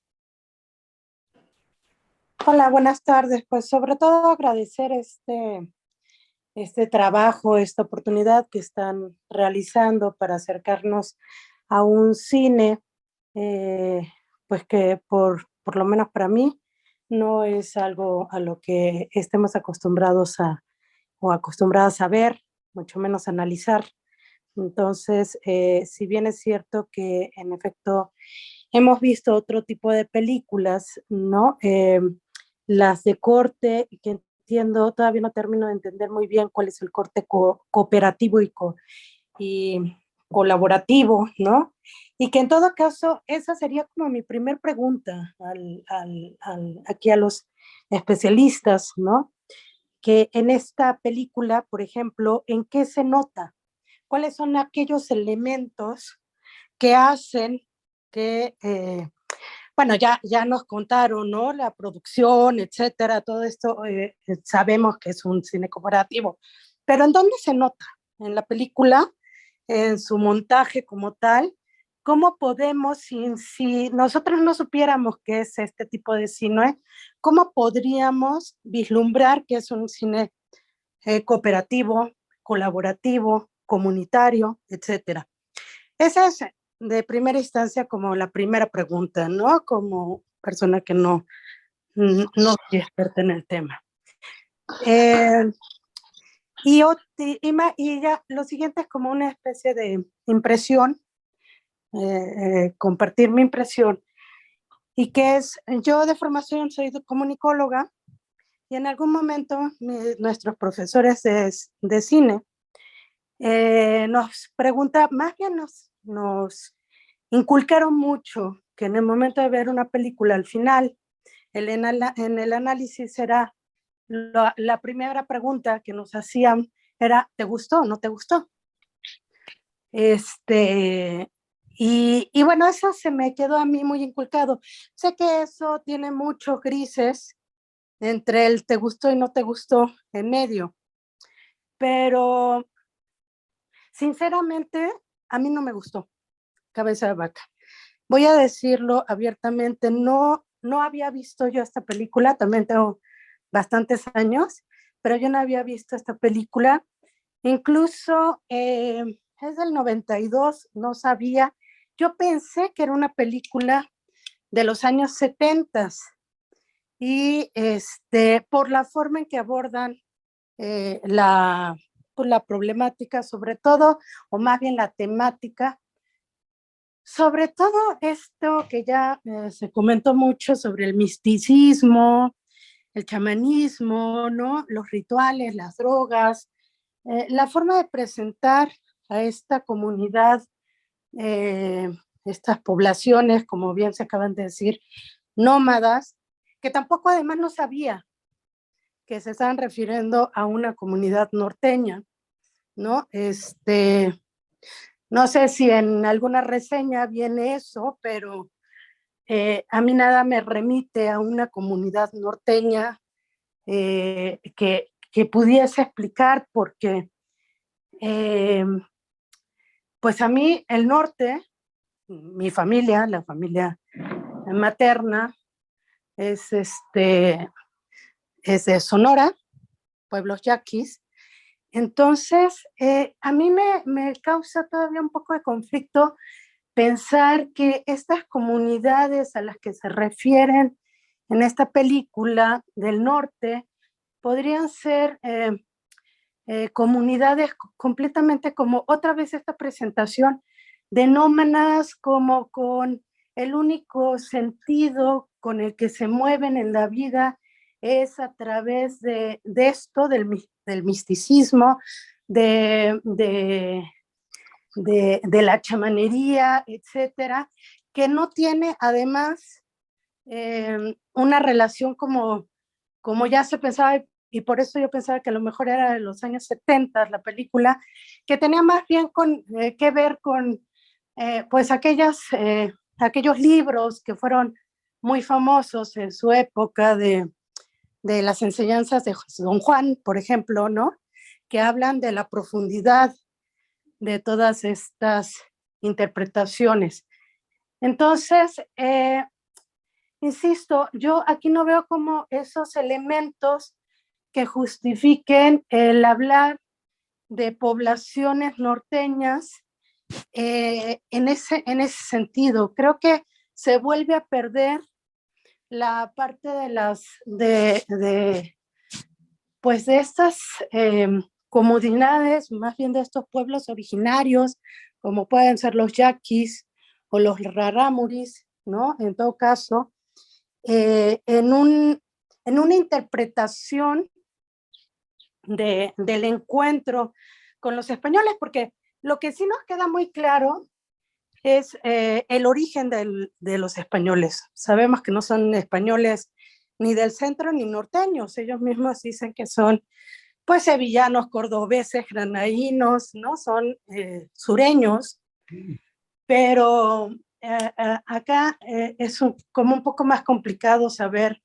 Hola, buenas tardes. Pues sobre todo agradecer este trabajo, esta oportunidad que están realizando para acercarnos a un cine, pues que por lo menos para mí no es algo a lo que estemos acostumbrados o acostumbradas a ver, mucho menos a analizar. Entonces, si bien es cierto que en efecto hemos visto otro tipo de películas, ¿no? Las de corte, que entiendo, todavía no termino de entender muy bien cuál es el corte cooperativo y colaborativo, ¿no? Y que en todo caso, esa sería como mi primer pregunta aquí a los especialistas, ¿no? Que en esta película, por ejemplo, ¿en qué se nota? ¿Cuáles son aquellos elementos que hacen que, bueno, ya nos contaron, ¿no? La producción, etcétera, todo esto, sabemos que es un cine cooperativo, pero ¿en dónde se nota? En la película, en su montaje como tal, ¿cómo podemos, si nosotros no supiéramos qué es este tipo de cine, cómo podríamos vislumbrar que es un cine cooperativo, colaborativo, comunitario, etcétera? Esa es de primera instancia como la primera pregunta, ¿no? Como persona que no soy experta en el tema. Y ya lo siguiente es como una especie de impresión, compartir mi impresión, y que es, yo de formación soy comunicóloga, y en algún momento nuestros profesores de cine nos pregunta, más bien nos inculcaron mucho que en el momento de ver una película al final, en el análisis era la primera pregunta que nos hacían era, ¿te gustó o no te gustó? Y bueno, eso se me quedó a mí muy inculcado. Sé que eso tiene muchos grises entre el te gustó y no te gustó en medio, pero sinceramente a mí no me gustó Cabeza de Vaca. Voy a decirlo abiertamente, no había visto yo esta película, también tengo bastantes años, pero yo no había visto esta película. Incluso es del 92, no sabía. Yo pensé que era una película de los años 70 y por la forma en que abordan la problemática, sobre todo, o más bien la temática, sobre todo esto que ya se comentó mucho sobre el misticismo, el chamanismo, ¿no? Los rituales, las drogas, la forma de presentar a esta comunidad, estas poblaciones, como bien se acaban de decir, nómadas, que tampoco además no sabía que se estaban refiriendo a una comunidad norteña, ¿no? No sé si en alguna reseña viene eso, pero a mí nada me remite a una comunidad norteña que pudiese explicar, porque pues a mí el norte, mi familia, la familia materna, es de Sonora, pueblos yaquis. Entonces, a mí me causa todavía un poco de conflicto pensar que estas comunidades a las que se refieren en esta película del norte, podrían ser comunidades completamente como otra vez esta presentación de nómadas como con el único sentido con el que se mueven en la vida es a través de esto, del misticismo, de la chamanería, etcétera, que no tiene además una relación como ya se pensaba, y por eso yo pensaba que a lo mejor era de los años 70 la película, que tenía más bien que ver con pues aquellos libros que fueron muy famosos en su época de las enseñanzas de Don Juan, por ejemplo, ¿no? Que hablan de la profundidad de todas estas interpretaciones. Entonces, insisto, yo aquí no veo como esos elementos que justifiquen el hablar de poblaciones norteñas en ese sentido. Creo que se vuelve a perder la parte de estas comunidades, más bien de estos pueblos originarios, como pueden ser los yaquis o los rarámuris, ¿no? En todo caso, en una interpretación del encuentro con los españoles, porque lo que sí nos queda muy claro es el origen de los españoles. Sabemos que no son españoles ni del centro ni norteños, ellos mismos dicen que son pues sevillanos, cordobeses, granadinos, ¿no? Son sureños, pero acá es como un poco más complicado saber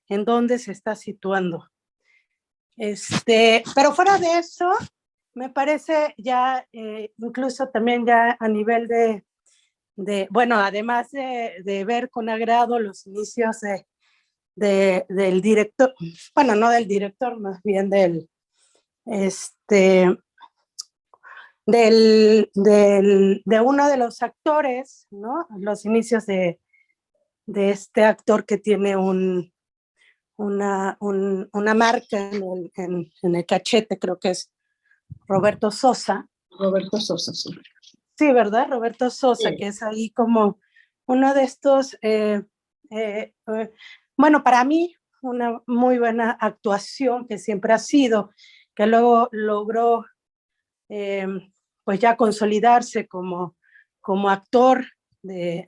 en dónde se está situando. Pero fuera de eso, me parece ya, incluso también ya a nivel bueno, además de ver con agrado los inicios del director, bueno, no del director, más bien de uno de los actores, ¿no? Los inicios de este actor que tiene una marca en el cachete, creo que es Roberto Sosa. Roberto Sosa, sí. Sí, ¿verdad? Roberto Sosa, Sí. que es ahí como uno de estos, bueno, para mí, una muy buena actuación que siempre ha sido, que luego logró pues ya consolidarse como actor de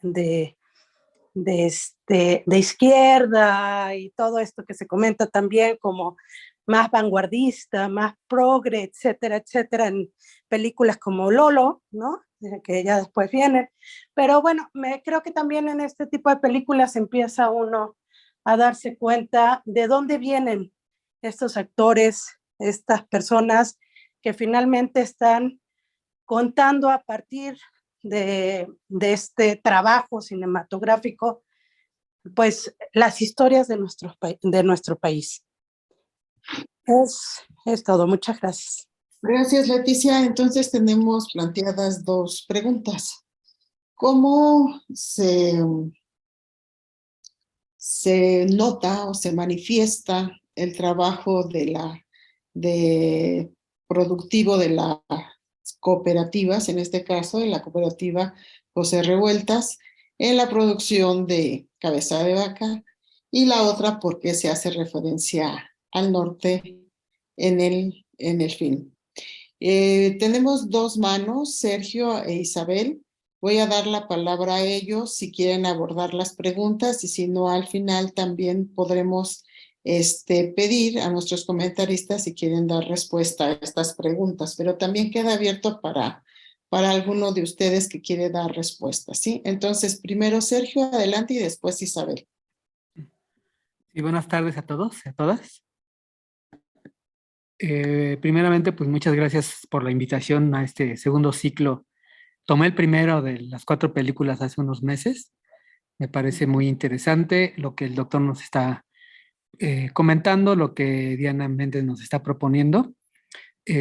izquierda y todo esto que se comenta también como más vanguardista, más progre, etcétera, etcétera, en películas como Lolo, ¿no? Que ya después vienen. Pero bueno, creo que también en este tipo de películas empieza uno a darse cuenta de dónde vienen estos actores, estas personas que finalmente están contando a partir de este trabajo cinematográfico, pues las historias de nuestro país. Es todo, muchas gracias. Gracias, Leticia. Entonces tenemos planteadas dos preguntas. ¿Cómo se nota o se manifiesta el trabajo productivo de las cooperativas, en este caso de la cooperativa José Revueltas, en la producción de Cabeza de Vaca, y la otra porque se hace referencia al norte en el film? Tenemos dos manos, Sergio e Isabel. Voy a dar la palabra a ellos si quieren abordar las preguntas, y si no, al final también podremos pedir a nuestros comentaristas si quieren dar respuesta a estas preguntas, pero también queda abierto para alguno de ustedes que quiere dar respuesta, ¿sí? Entonces, primero Sergio, adelante, y después Isabel. Sí, buenas tardes a todos y a todas. Primeramente, pues muchas gracias por la invitación a este segundo ciclo. Tomé el primero de las 4 películas hace unos meses. Me parece muy interesante lo que el doctor nos está comentando, lo que Diana Méndez nos está proponiendo.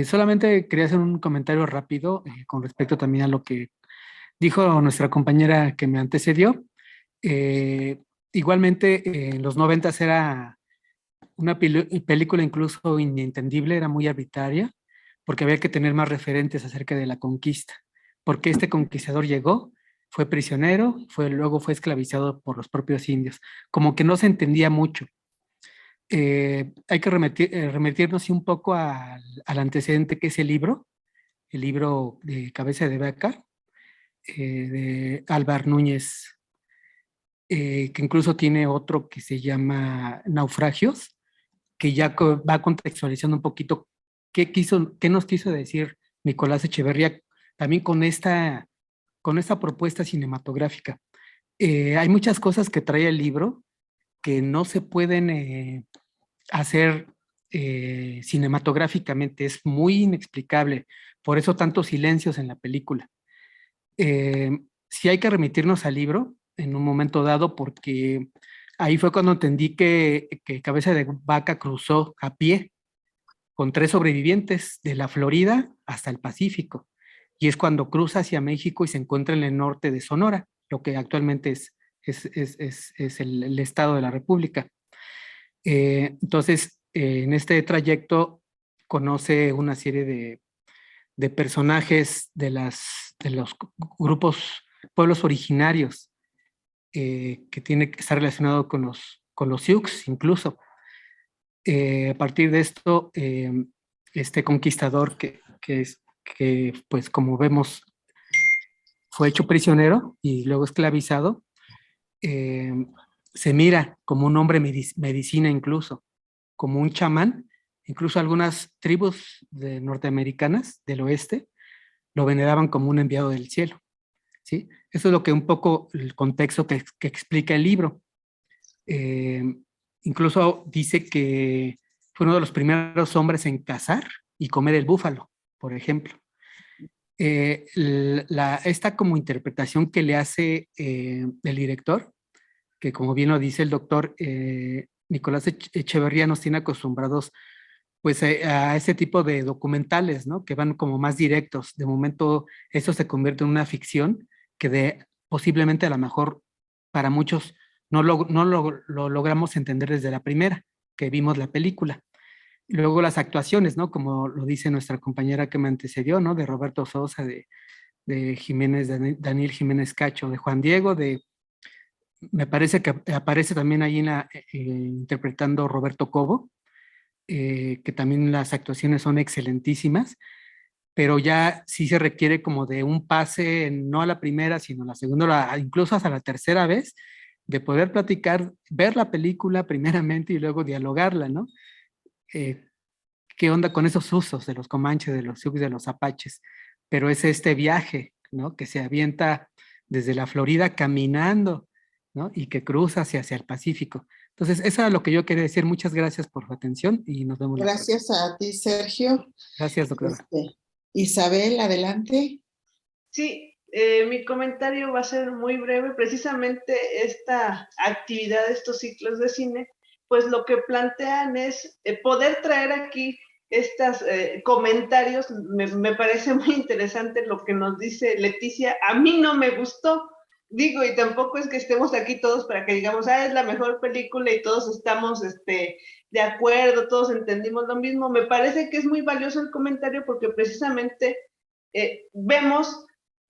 Solamente quería hacer un comentario rápido con respecto también a lo que dijo nuestra compañera que me antecedió. Igualmente, en los 90 era una película incluso inentendible, era muy arbitraria, porque había que tener más referentes acerca de la conquista, porque este conquistador llegó, fue prisionero, luego fue esclavizado por los propios indios, como que no se entendía mucho. Hay que remitirnos un poco al antecedente que es el libro de Cabeza de Vaca, de Álvar Núñez, que incluso tiene otro que se llama Naufragios, que ya va contextualizando un poquito qué nos quiso decir Nicolás Echeverría también con esta propuesta cinematográfica. Hay muchas cosas que trae el libro que no se pueden hacer cinematográficamente, es muy inexplicable, por eso tantos silencios en la película. Sí hay que remitirnos al libro en un momento dado, porque ahí fue cuando entendí que Cabeza de Vaca cruzó a pie con 3 sobrevivientes de la Florida hasta el Pacífico, y es cuando cruza hacia México y se encuentra en el norte de Sonora, lo que actualmente es el estado de la República. Entonces, en este trayecto conoce una serie de personajes de los grupos, pueblos originarios, que tiene que estar relacionado con los Sioux incluso. A partir de esto, este conquistador que pues como vemos fue hecho prisionero y luego esclavizado, se mira como un hombre medicina incluso, como un chamán. Incluso algunas tribus norteamericanas del oeste lo veneraban como un enviado del cielo, ¿sí? Eso es lo que un poco el contexto que explica el libro. Incluso dice que fue uno de los primeros hombres en cazar y comer el búfalo, por ejemplo. Esta como interpretación que le hace el director, que como bien lo dice el doctor Nicolás Echeverría, nos tiene acostumbrados pues a ese tipo de documentales, ¿no? Que van como más directos. De momento eso se convierte en una ficción que posiblemente a lo mejor para muchos no lo logramos entender desde la primera que vimos la película. Luego las actuaciones, ¿no? Como lo dice nuestra compañera que me antecedió, ¿no? De Roberto Sosa, de Jiménez, Daniel Jiménez Cacho, de Juan Diego, me parece que aparece también ahí interpretando Roberto Cobo, que también las actuaciones son excelentísimas, pero ya sí se requiere como de un pase, no a la primera, sino a la segunda, incluso hasta la tercera vez, de poder platicar, ver la película primeramente y luego dialogarla, ¿no? ¿Qué onda con esos usos de los comanches, de los sioux, de los apaches? Pero es este viaje, ¿no? Que se avienta desde la Florida caminando, ¿no? Y que cruza hacia el Pacífico. Entonces, eso es lo que yo quería decir. Muchas gracias por su atención y nos vemos. Gracias a ti, Sergio. Gracias, doctora. Isabel, adelante. Sí, mi comentario va a ser muy breve. Precisamente esta actividad, estos ciclos de cine, pues lo que plantean es poder traer aquí estos comentarios. Me parece muy interesante lo que nos dice Leticia. A mí no me gustó, digo, y tampoco es que estemos aquí todos para que digamos, es la mejor película y todos estamos de acuerdo, todos entendimos lo mismo. Me parece que es muy valioso el comentario porque precisamente vemos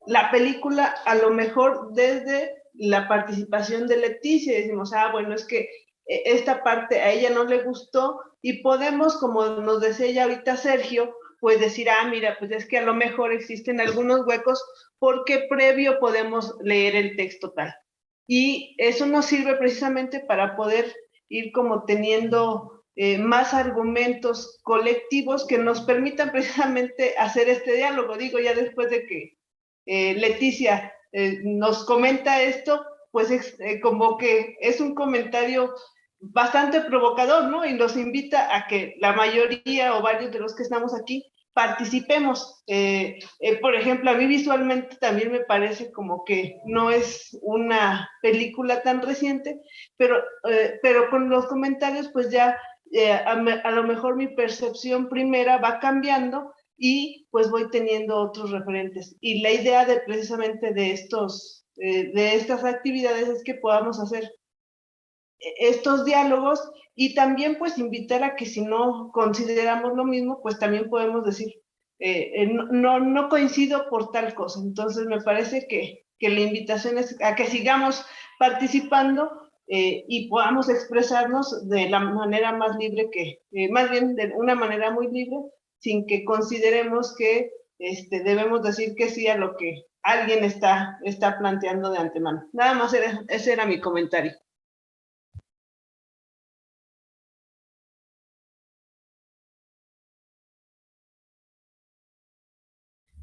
la película a lo mejor desde la participación de Leticia y decimos, bueno, es que esta parte a ella no le gustó y podemos, como nos decía ya ahorita Sergio, pues decir, mira, pues es que a lo mejor existen algunos huecos porque previo podemos leer el texto tal. Y eso nos sirve precisamente para poder ir como teniendo más argumentos colectivos que nos permitan precisamente hacer este diálogo. Digo, ya después de que Leticia nos comenta esto, pues como que es un comentario bastante provocador, ¿no? Y nos invita a que la mayoría o varios de los que estamos aquí participemos. Por ejemplo, a mí visualmente también me parece como que no es una película tan reciente, pero con los comentarios pues ya a lo mejor mi percepción primera va cambiando y pues voy teniendo otros referentes. Y la idea precisamente de estas actividades es que podamos hacer estos diálogos, y también pues invitar a que si no consideramos lo mismo, pues también podemos decir, no coincido por tal cosa. Entonces me parece que la invitación es a que sigamos participando y podamos expresarnos de la manera más libre más bien de una manera muy libre, sin que consideremos que debemos decir que sí a lo que alguien está planteando de antemano. Nada más ese era mi comentario.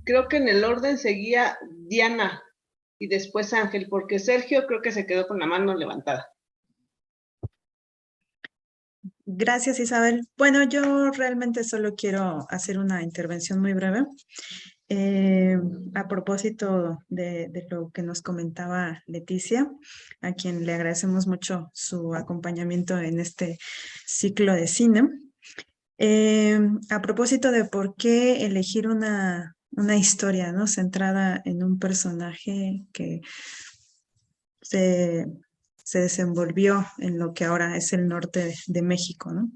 Creo que en el orden seguía Diana y después Ángel, porque Sergio creo que se quedó con la mano levantada. Gracias, Isabel. Bueno, yo realmente solo quiero hacer una intervención muy breve. A propósito de lo que nos comentaba Leticia, a quien le agradecemos mucho su acompañamiento en este ciclo de cine. A propósito de por qué elegir una historia, ¿no?, centrada en un personaje que se desenvolvió en lo que ahora es el norte de México, ¿no?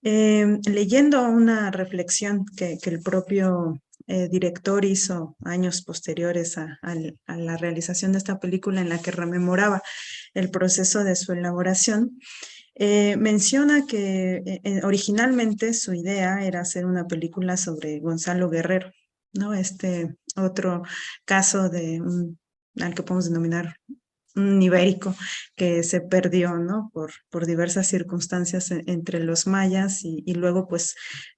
Leyendo una reflexión que el propio director hizo años posteriores a la realización de esta película, en la que rememoraba el proceso de su elaboración, menciona que originalmente su idea era hacer una película sobre Gonzalo Guerrero, ¿no? Este otro caso al que podemos denominar un ibérico que se perdió, ¿no?, por diversas circunstancias entre los mayas y luego pues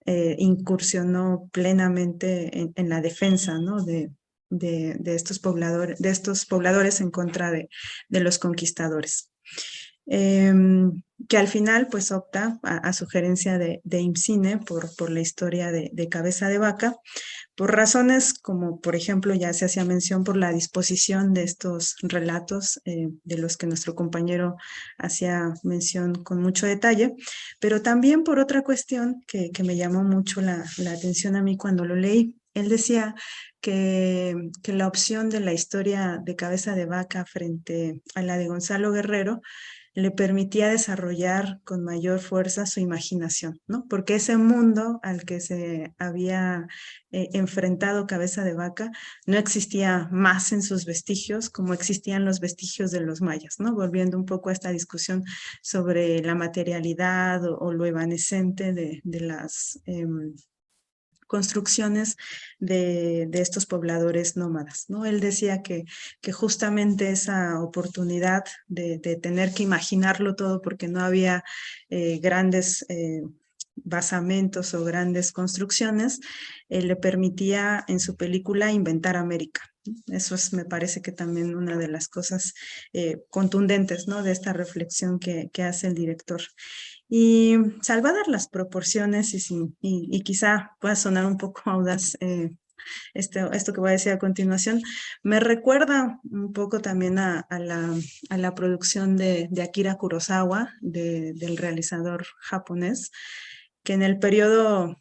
incursionó plenamente en la defensa, ¿no?, de estos pobladores en contra de los conquistadores. Que al final pues opta a sugerencia de IMCINE por la historia de Cabeza de Vaca, por razones como, por ejemplo, ya se hacía mención por la disposición de estos relatos de los que nuestro compañero hacía mención con mucho detalle, pero también por otra cuestión que me llamó mucho la atención a mí cuando lo leí. Él decía que la opción de la historia de Cabeza de Vaca frente a la de Gonzalo Guerrero le permitía desarrollar con mayor fuerza su imaginación, ¿no? Porque ese mundo al que se había enfrentado Cabeza de Vaca no existía más en sus vestigios como existían los vestigios de los mayas, ¿no? Volviendo un poco a esta discusión sobre la materialidad o lo evanescente de las construcciones de estos pobladores nómadas, ¿no? Él decía que justamente esa oportunidad de tener que imaginarlo todo porque no había grandes basamentos o grandes construcciones, le permitía en su película inventar América. Eso me parece que también una de las cosas contundentes, ¿no?, de esta reflexión que hace el director. Y salvadas las proporciones y quizá pueda sonar un poco audaz esto que voy a decir a continuación, me recuerda un poco también a la producción de Akira Kurosawa, del realizador japonés, que en el periodo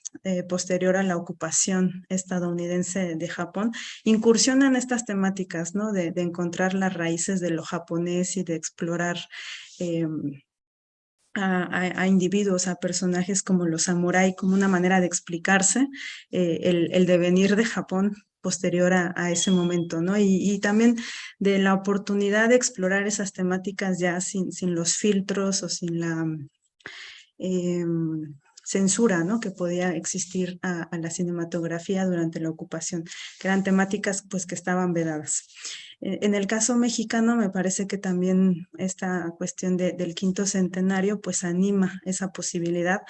posterior a la ocupación estadounidense de Japón, incursiona en estas temáticas, ¿no?, de encontrar las raíces de lo japonés y de explorar a individuos, a personajes como los samurái, como una manera de explicarse el devenir de Japón posterior a ese momento, ¿no? Y también de la oportunidad de explorar esas temáticas ya sin los filtros o sin la censura, ¿no?, que podía existir a la cinematografía durante la ocupación, que eran temáticas pues que estaban vedadas. En el caso mexicano me parece que también esta cuestión del quinto centenario pues anima esa posibilidad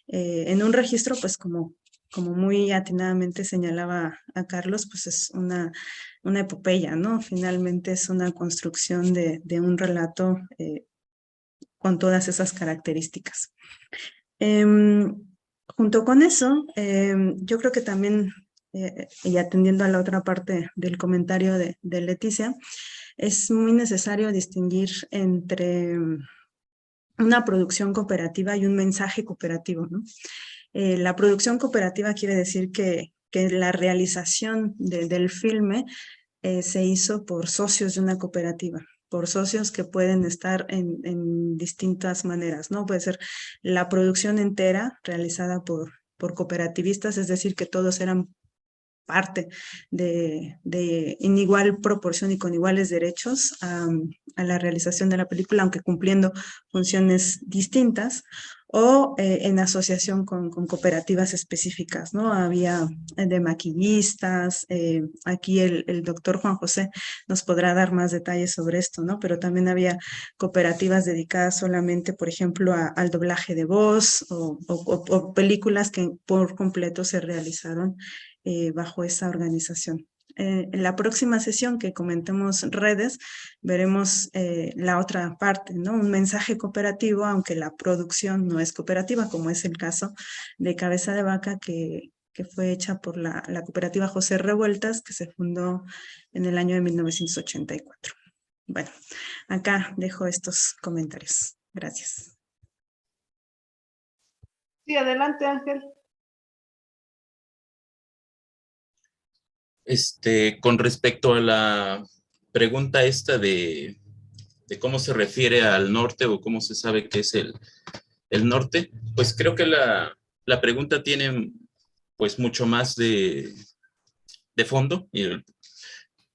en un registro pues como muy atinadamente señalaba a Carlos, pues es una epopeya, ¿no? Finalmente es una construcción de un relato con todas esas características. Junto con eso, yo creo que también, y atendiendo a la otra parte del comentario de Leticia, es muy necesario distinguir entre una producción cooperativa y un mensaje cooperativo, ¿no? La producción cooperativa quiere decir que la realización del filme se hizo por socios de una cooperativa. por socios que pueden estar en distintas maneras, ¿no? Puede ser la producción entera realizada por cooperativistas, es decir, que todos eran parte en igual proporción y con iguales derechos a la realización de la película, aunque cumpliendo funciones distintas, o en asociación con cooperativas específicas, ¿no? Había de maquillistas, aquí el doctor Juan José nos podrá dar más detalles sobre esto, ¿no? Pero también había cooperativas dedicadas solamente, por ejemplo, al doblaje de voz o películas que por completo se realizaron bajo esa organización. En la próxima sesión que comentemos redes, veremos la otra parte, ¿no? Un mensaje cooperativo, aunque la producción no es cooperativa, como es el caso de Cabeza de Vaca, que fue hecha por la cooperativa José Revueltas, que se fundó en el año de 1984. Bueno, acá dejo estos comentarios. Gracias. Sí, adelante, Ángel. Con respecto a la pregunta esta de cómo se refiere al norte o cómo se sabe que es el norte, pues creo que la pregunta tiene pues mucho más de fondo y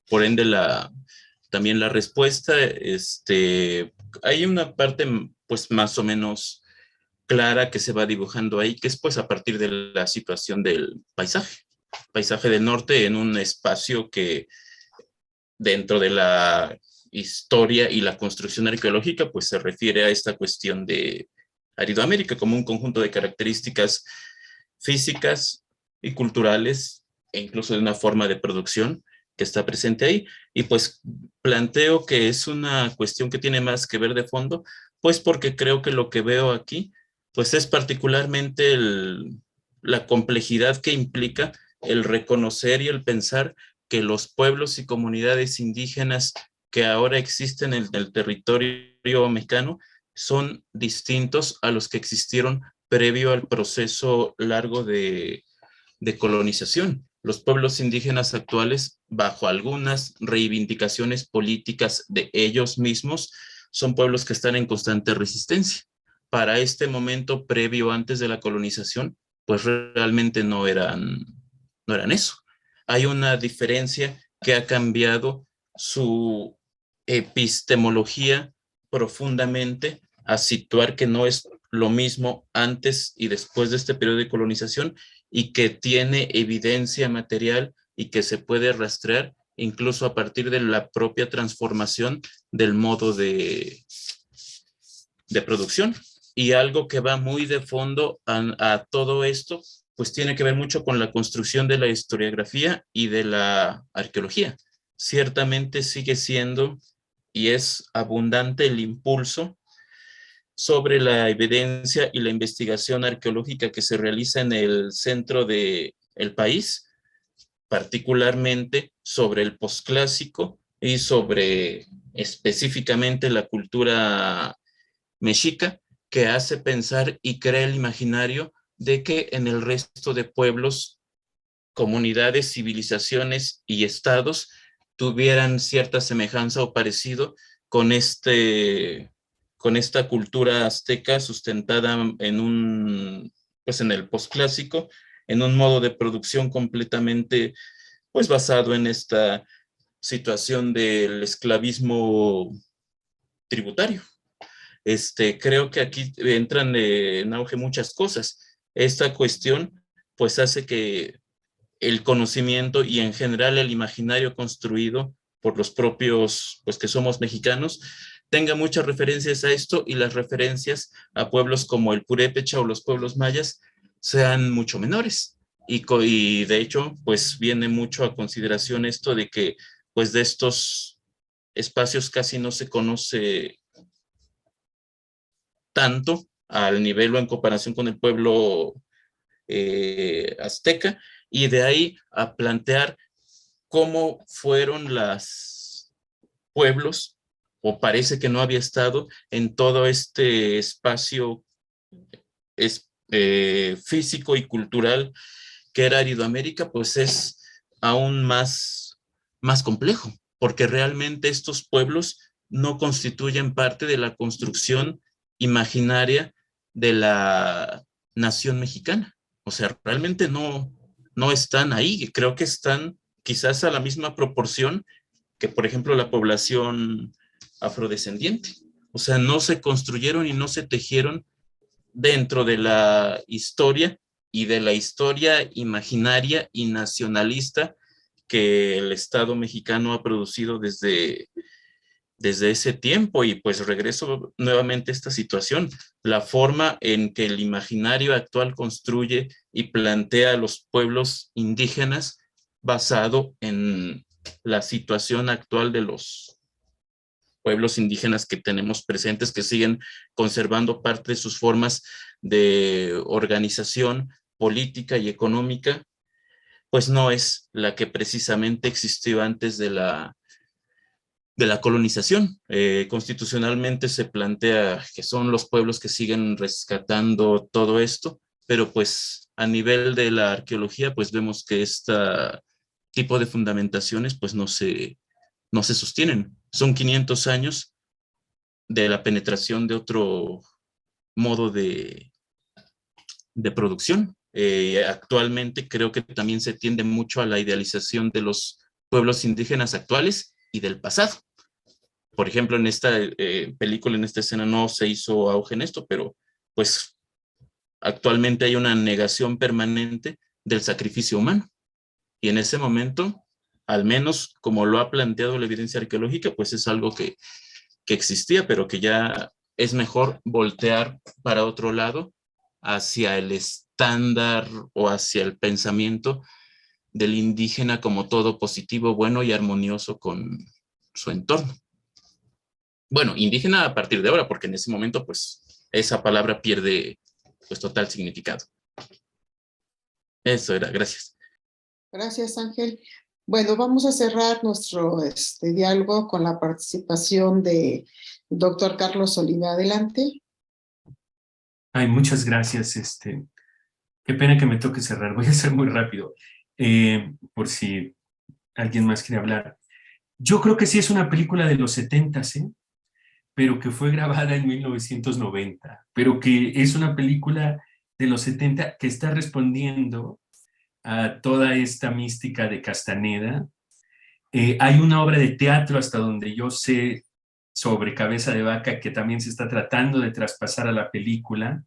por ende también la respuesta, hay una parte pues más o menos clara que se va dibujando ahí, que es pues a partir de la situación del paisaje del norte en un espacio que dentro de la historia y la construcción arqueológica pues se refiere a esta cuestión de Aridoamérica como un conjunto de características físicas y culturales e incluso de una forma de producción que está presente ahí. Y pues planteo que es una cuestión que tiene más que ver de fondo, pues porque creo que lo que veo aquí pues es particularmente la complejidad que implica el reconocer y el pensar que los pueblos y comunidades indígenas que ahora existen en el territorio mexicano son distintos a los que existieron previo al proceso largo de colonización. Los pueblos indígenas actuales, bajo algunas reivindicaciones políticas de ellos mismos, son pueblos que están en constante resistencia. Para este momento previo antes de la colonización, pues realmente no eran eso. Hay una diferencia que ha cambiado su epistemología profundamente a situar que no es lo mismo antes y después de este periodo de colonización y que tiene evidencia material y que se puede rastrear incluso a partir de la propia transformación del modo de producción. Y algo que va muy de fondo a todo esto, pues tiene que ver mucho con la construcción de la historiografía y de la arqueología. Ciertamente sigue siendo y es abundante el impulso sobre la evidencia y la investigación arqueológica que se realiza en el centro del país, particularmente sobre el posclásico y sobre específicamente la cultura mexica, que hace pensar y crea el imaginario de que en el resto de pueblos, comunidades, civilizaciones y estados tuvieran cierta semejanza o parecido con esta cultura azteca sustentada en el posclásico, en un modo de producción completamente pues basado en esta situación del esclavismo tributario. Creo que aquí entran en auge muchas cosas. Esta cuestión pues hace que el conocimiento y en general el imaginario construido por los propios, pues que somos mexicanos, tenga muchas referencias a esto y las referencias a pueblos como el Purépecha o los pueblos mayas sean mucho menores. Y de hecho, pues viene mucho a consideración esto de que pues de estos espacios casi no se conoce tanto al nivel o en comparación con el pueblo azteca, y de ahí a plantear cómo fueron los pueblos, o parece que no había estado en todo este espacio físico y cultural que era Aridoamérica, pues es aún más complejo, porque realmente estos pueblos no constituyen parte de la construcción imaginaria de la nación mexicana. O sea, realmente no están ahí. Creo que están quizás a la misma proporción que, por ejemplo, la población afrodescendiente. O sea, no se construyeron y no se tejieron dentro de la historia y de la historia imaginaria y nacionalista que el Estado mexicano ha producido desde ese tiempo. Y pues regreso nuevamente a esta situación, la forma en que el imaginario actual construye y plantea a los pueblos indígenas basado en la situación actual de los pueblos indígenas que tenemos presentes, que siguen conservando parte de sus formas de organización política y económica, pues no es la que precisamente existió antes de la colonización. Constitucionalmente se plantea que son los pueblos que siguen rescatando todo esto, pero pues a nivel de la arqueología, pues vemos que este tipo de fundamentaciones pues no se sostienen. Son 500 años de la penetración de otro modo de producción. Actualmente creo que también se tiende mucho a la idealización de los pueblos indígenas actuales y del pasado. Por ejemplo, en esta película, en esta escena no se hizo auge en esto, pero pues actualmente hay una negación permanente del sacrificio humano. Y en ese momento, al menos como lo ha planteado la evidencia arqueológica, pues es algo que existía, pero que ya es mejor voltear para otro lado, hacia el estándar o hacia el pensamiento del indígena como todo positivo, bueno y armonioso con su entorno. Bueno, indígena a partir de ahora, porque en ese momento, pues, esa palabra pierde, pues, total significado. Eso era, gracias. Gracias, Ángel. Bueno, vamos a cerrar nuestro diálogo con la participación de doctor Carlos Oliva. Adelante. Ay, muchas gracias. Qué pena que me toque cerrar. Voy a ser muy rápido, por si alguien más quiere hablar. Yo creo que sí es una película de los 70s, ¿eh? Pero que fue grabada en 1990, pero que es una película de los 70 que está respondiendo a toda esta mística de Castaneda. Hay una obra de teatro, hasta donde yo sé, sobre Cabeza de Vaca, que también se está tratando de traspasar a la película,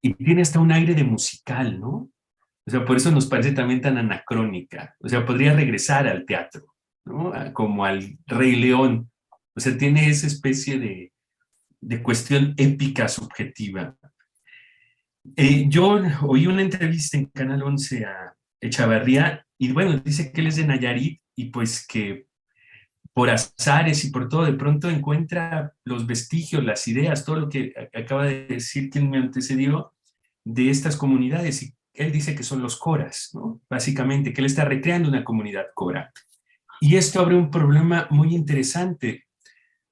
y tiene hasta un aire de musical, ¿no? O sea, por eso nos parece también tan anacrónica. O sea, podría regresar al teatro, ¿no? Como al Rey León. O sea, tiene esa especie de cuestión épica subjetiva. Yo oí una entrevista en Canal 11 a Echavarría, y bueno, dice que él es de Nayarit, y pues que por azares y por todo, de pronto encuentra los vestigios, las ideas, todo lo que acaba de decir quien me antecedió de estas comunidades. Y él dice que son los coras, ¿no? Básicamente, que él está recreando una comunidad cora. Y esto abre un problema muy interesante,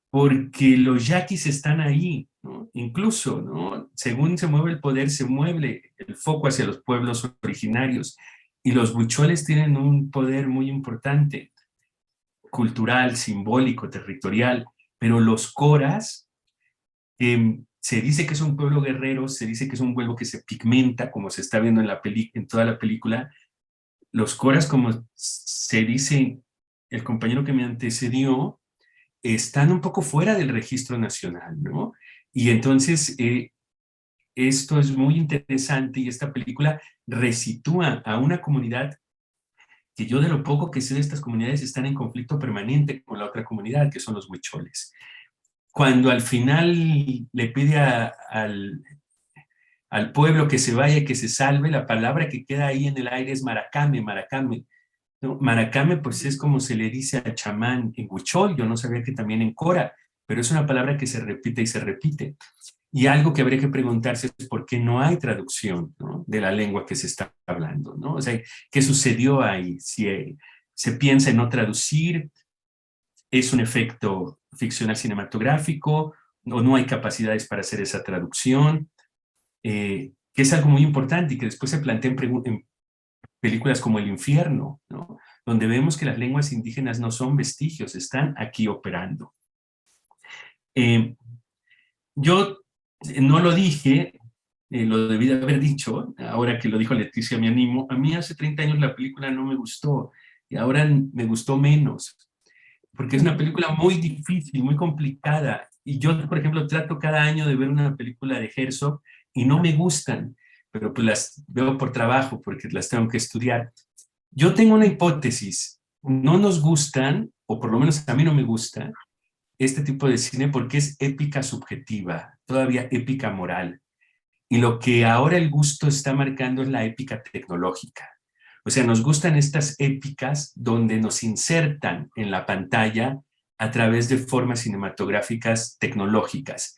porque los yaquis están ahí, ¿no? Incluso, ¿no? Según se mueve el poder, se mueve el foco hacia los pueblos originarios. Y los huicholes tienen un poder muy importante, cultural, simbólico, territorial, pero los coras, se dice que es un pueblo guerrero, se dice que es un pueblo que se pigmenta, como se está viendo en toda la película. Los coras, como se dice el compañero que me antecedió, están un poco fuera del registro nacional, ¿no? Y entonces esto es muy interesante, y esta película resitúa a una comunidad que yo, de lo poco que sé de estas comunidades, están en conflicto permanente con la otra comunidad, que son los huicholes. Cuando al final le pide al pueblo que se vaya, que se salve, la palabra que queda ahí en el aire es maracame, maracame, ¿no? Maracame, pues es como se le dice al chamán en huichol. Yo no sabía que también en cora, pero es una palabra que se repite y se repite. Y algo que habría que preguntarse es por qué no hay traducción, ¿no?, de la lengua que se está hablando, ¿no? O sea, ¿qué sucedió ahí? Si se piensa en no traducir, es un efecto ficcional cinematográfico, o no hay capacidades para hacer esa traducción, que es algo muy importante y que después se plantea en películas como El Infierno, ¿no?, donde vemos que las lenguas indígenas no son vestigios, están aquí operando. Yo no lo dije, lo debí de haber dicho, ahora que lo dijo Leticia me animo. A mí hace 30 años la película no me gustó y ahora me gustó menos, porque es una película muy difícil, muy complicada. Y yo, por ejemplo, trato cada año de ver una película de Herzog y no me gustan, pero pues las veo por trabajo porque las tengo que estudiar. Yo tengo una hipótesis, no nos gustan, o por lo menos a mí no me gusta, este tipo de cine porque es épica subjetiva, todavía épica moral. Y lo que ahora el gusto está marcando es la épica tecnológica. O sea, nos gustan estas épicas donde nos insertan en la pantalla a través de formas cinematográficas tecnológicas.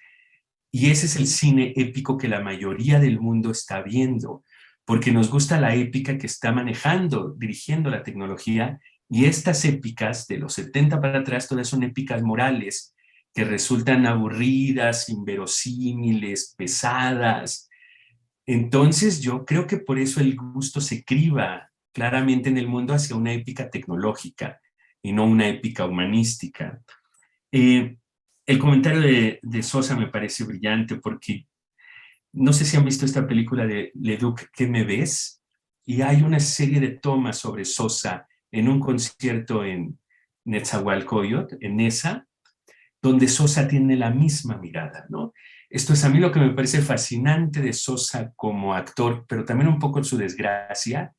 Y ese es el cine épico que la mayoría del mundo está viendo, porque nos gusta la épica que está manejando, dirigiendo la tecnología, y estas épicas de los 70 para atrás todas son épicas morales que resultan aburridas, inverosímiles, pesadas. Entonces yo creo que por eso el gusto se criba claramente en el mundo hacia una épica tecnológica y no una épica humanística. El comentario de Sosa me parece brillante porque no sé si han visto esta película de Leduc, ¿qué me ves? Y hay una serie de tomas sobre Sosa en un concierto en Nezahualcóyotl, en Neza, donde Sosa tiene la misma mirada, ¿no? Esto es a mí lo que me parece fascinante de Sosa como actor, pero también un poco su desgracia,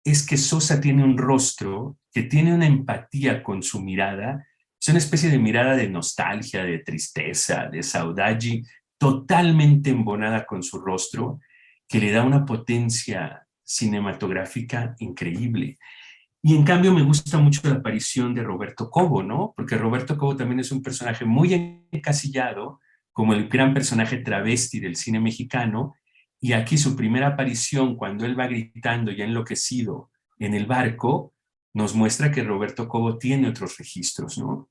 es que Sosa tiene un rostro que tiene una empatía con su mirada, es una especie de mirada de nostalgia, de tristeza, de saudade, totalmente embonada con su rostro, que le da una potencia cinematográfica increíble. Y en cambio me gusta mucho la aparición de Roberto Cobo, ¿no? Porque Roberto Cobo también es un personaje muy encasillado, como el gran personaje travesti del cine mexicano, y aquí su primera aparición, cuando él va gritando ya enloquecido en el barco, nos muestra que Roberto Cobo tiene otros registros, ¿no?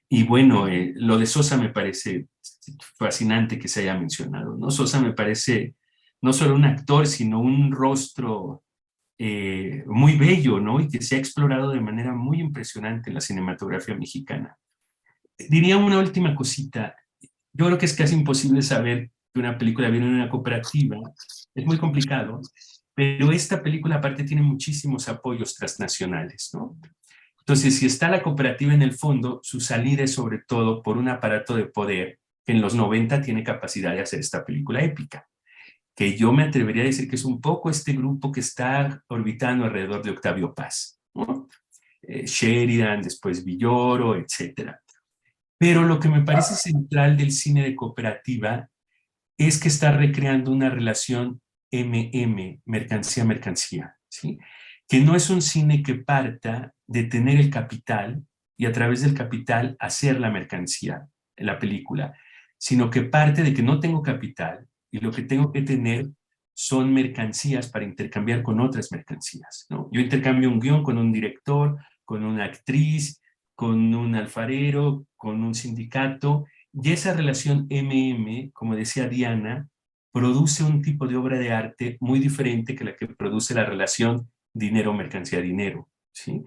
Y bueno, lo de Sosa me parece fascinante que se haya mencionado, ¿no? Sosa me parece no solo un actor, sino un rostro muy bello, ¿no? Y que se ha explorado de manera muy impresionante en la cinematografía mexicana. Diría una última cosita. Yo creo que es casi imposible saber que una película viene de una cooperativa. Es muy complicado, pero esta película aparte tiene muchísimos apoyos transnacionales, ¿no? Entonces, si está la cooperativa en el fondo, su salida es sobre todo por un aparato de poder que en los 90 tiene capacidad de hacer esta película épica, que yo me atrevería a decir que es un poco este grupo que está orbitando alrededor de Octavio Paz, ¿no? Sheridan, después Villoro, etcétera. Pero lo que me parece central del cine de cooperativa es que está recreando una relación MM, mercancía-mercancía, ¿sí? Que no es un cine que parta de tener el capital y a través del capital hacer la mercancía, la película, sino que parte de que no tengo capital y lo que tengo que tener son mercancías para intercambiar con otras mercancías, ¿no? Yo intercambio un guión con un director, con una actriz, con un alfarero, con un sindicato, y esa relación MM, como decía Diana, produce un tipo de obra de arte muy diferente que la que produce la relación dinero-mercancía-dinero, ¿sí?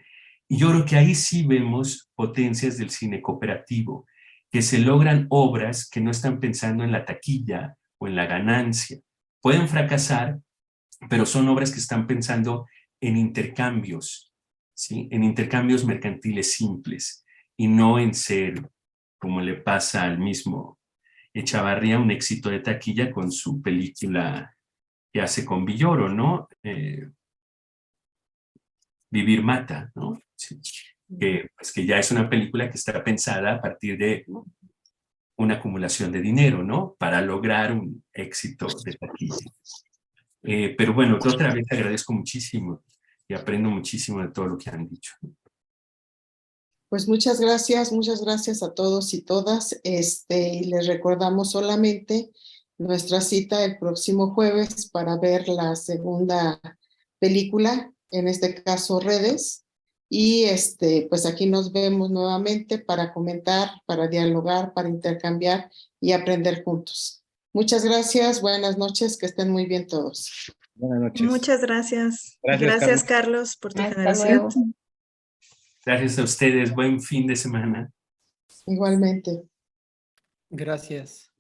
Y yo creo que ahí sí vemos potencias del cine cooperativo, que se logran obras que no están pensando en la taquilla o en la ganancia. Pueden fracasar, pero son obras que están pensando en intercambios, ¿sí? En intercambios mercantiles simples y no en ser, como le pasa al mismo Echavarría, un éxito de taquilla con su película que hace con Villoro, ¿no? Vivir mata, ¿no? Sí. Pues que ya es una película que está pensada a partir de una acumulación de dinero, ¿no? Para lograr un éxito de taquilla. Pero bueno, otra vez te agradezco muchísimo y aprendo muchísimo de todo lo que han dicho. Pues muchas gracias a todos y todas. Y les recordamos solamente nuestra cita el próximo jueves para ver la segunda película, en este caso Redes. Y pues aquí nos vemos nuevamente para comentar, para dialogar, para intercambiar y aprender juntos. Muchas gracias, buenas noches, que estén muy bien todos. Buenas noches. Muchas gracias. Gracias, Carlos, por tu Hasta generación. luego. Gracias a ustedes, buen fin de semana. Igualmente. Gracias.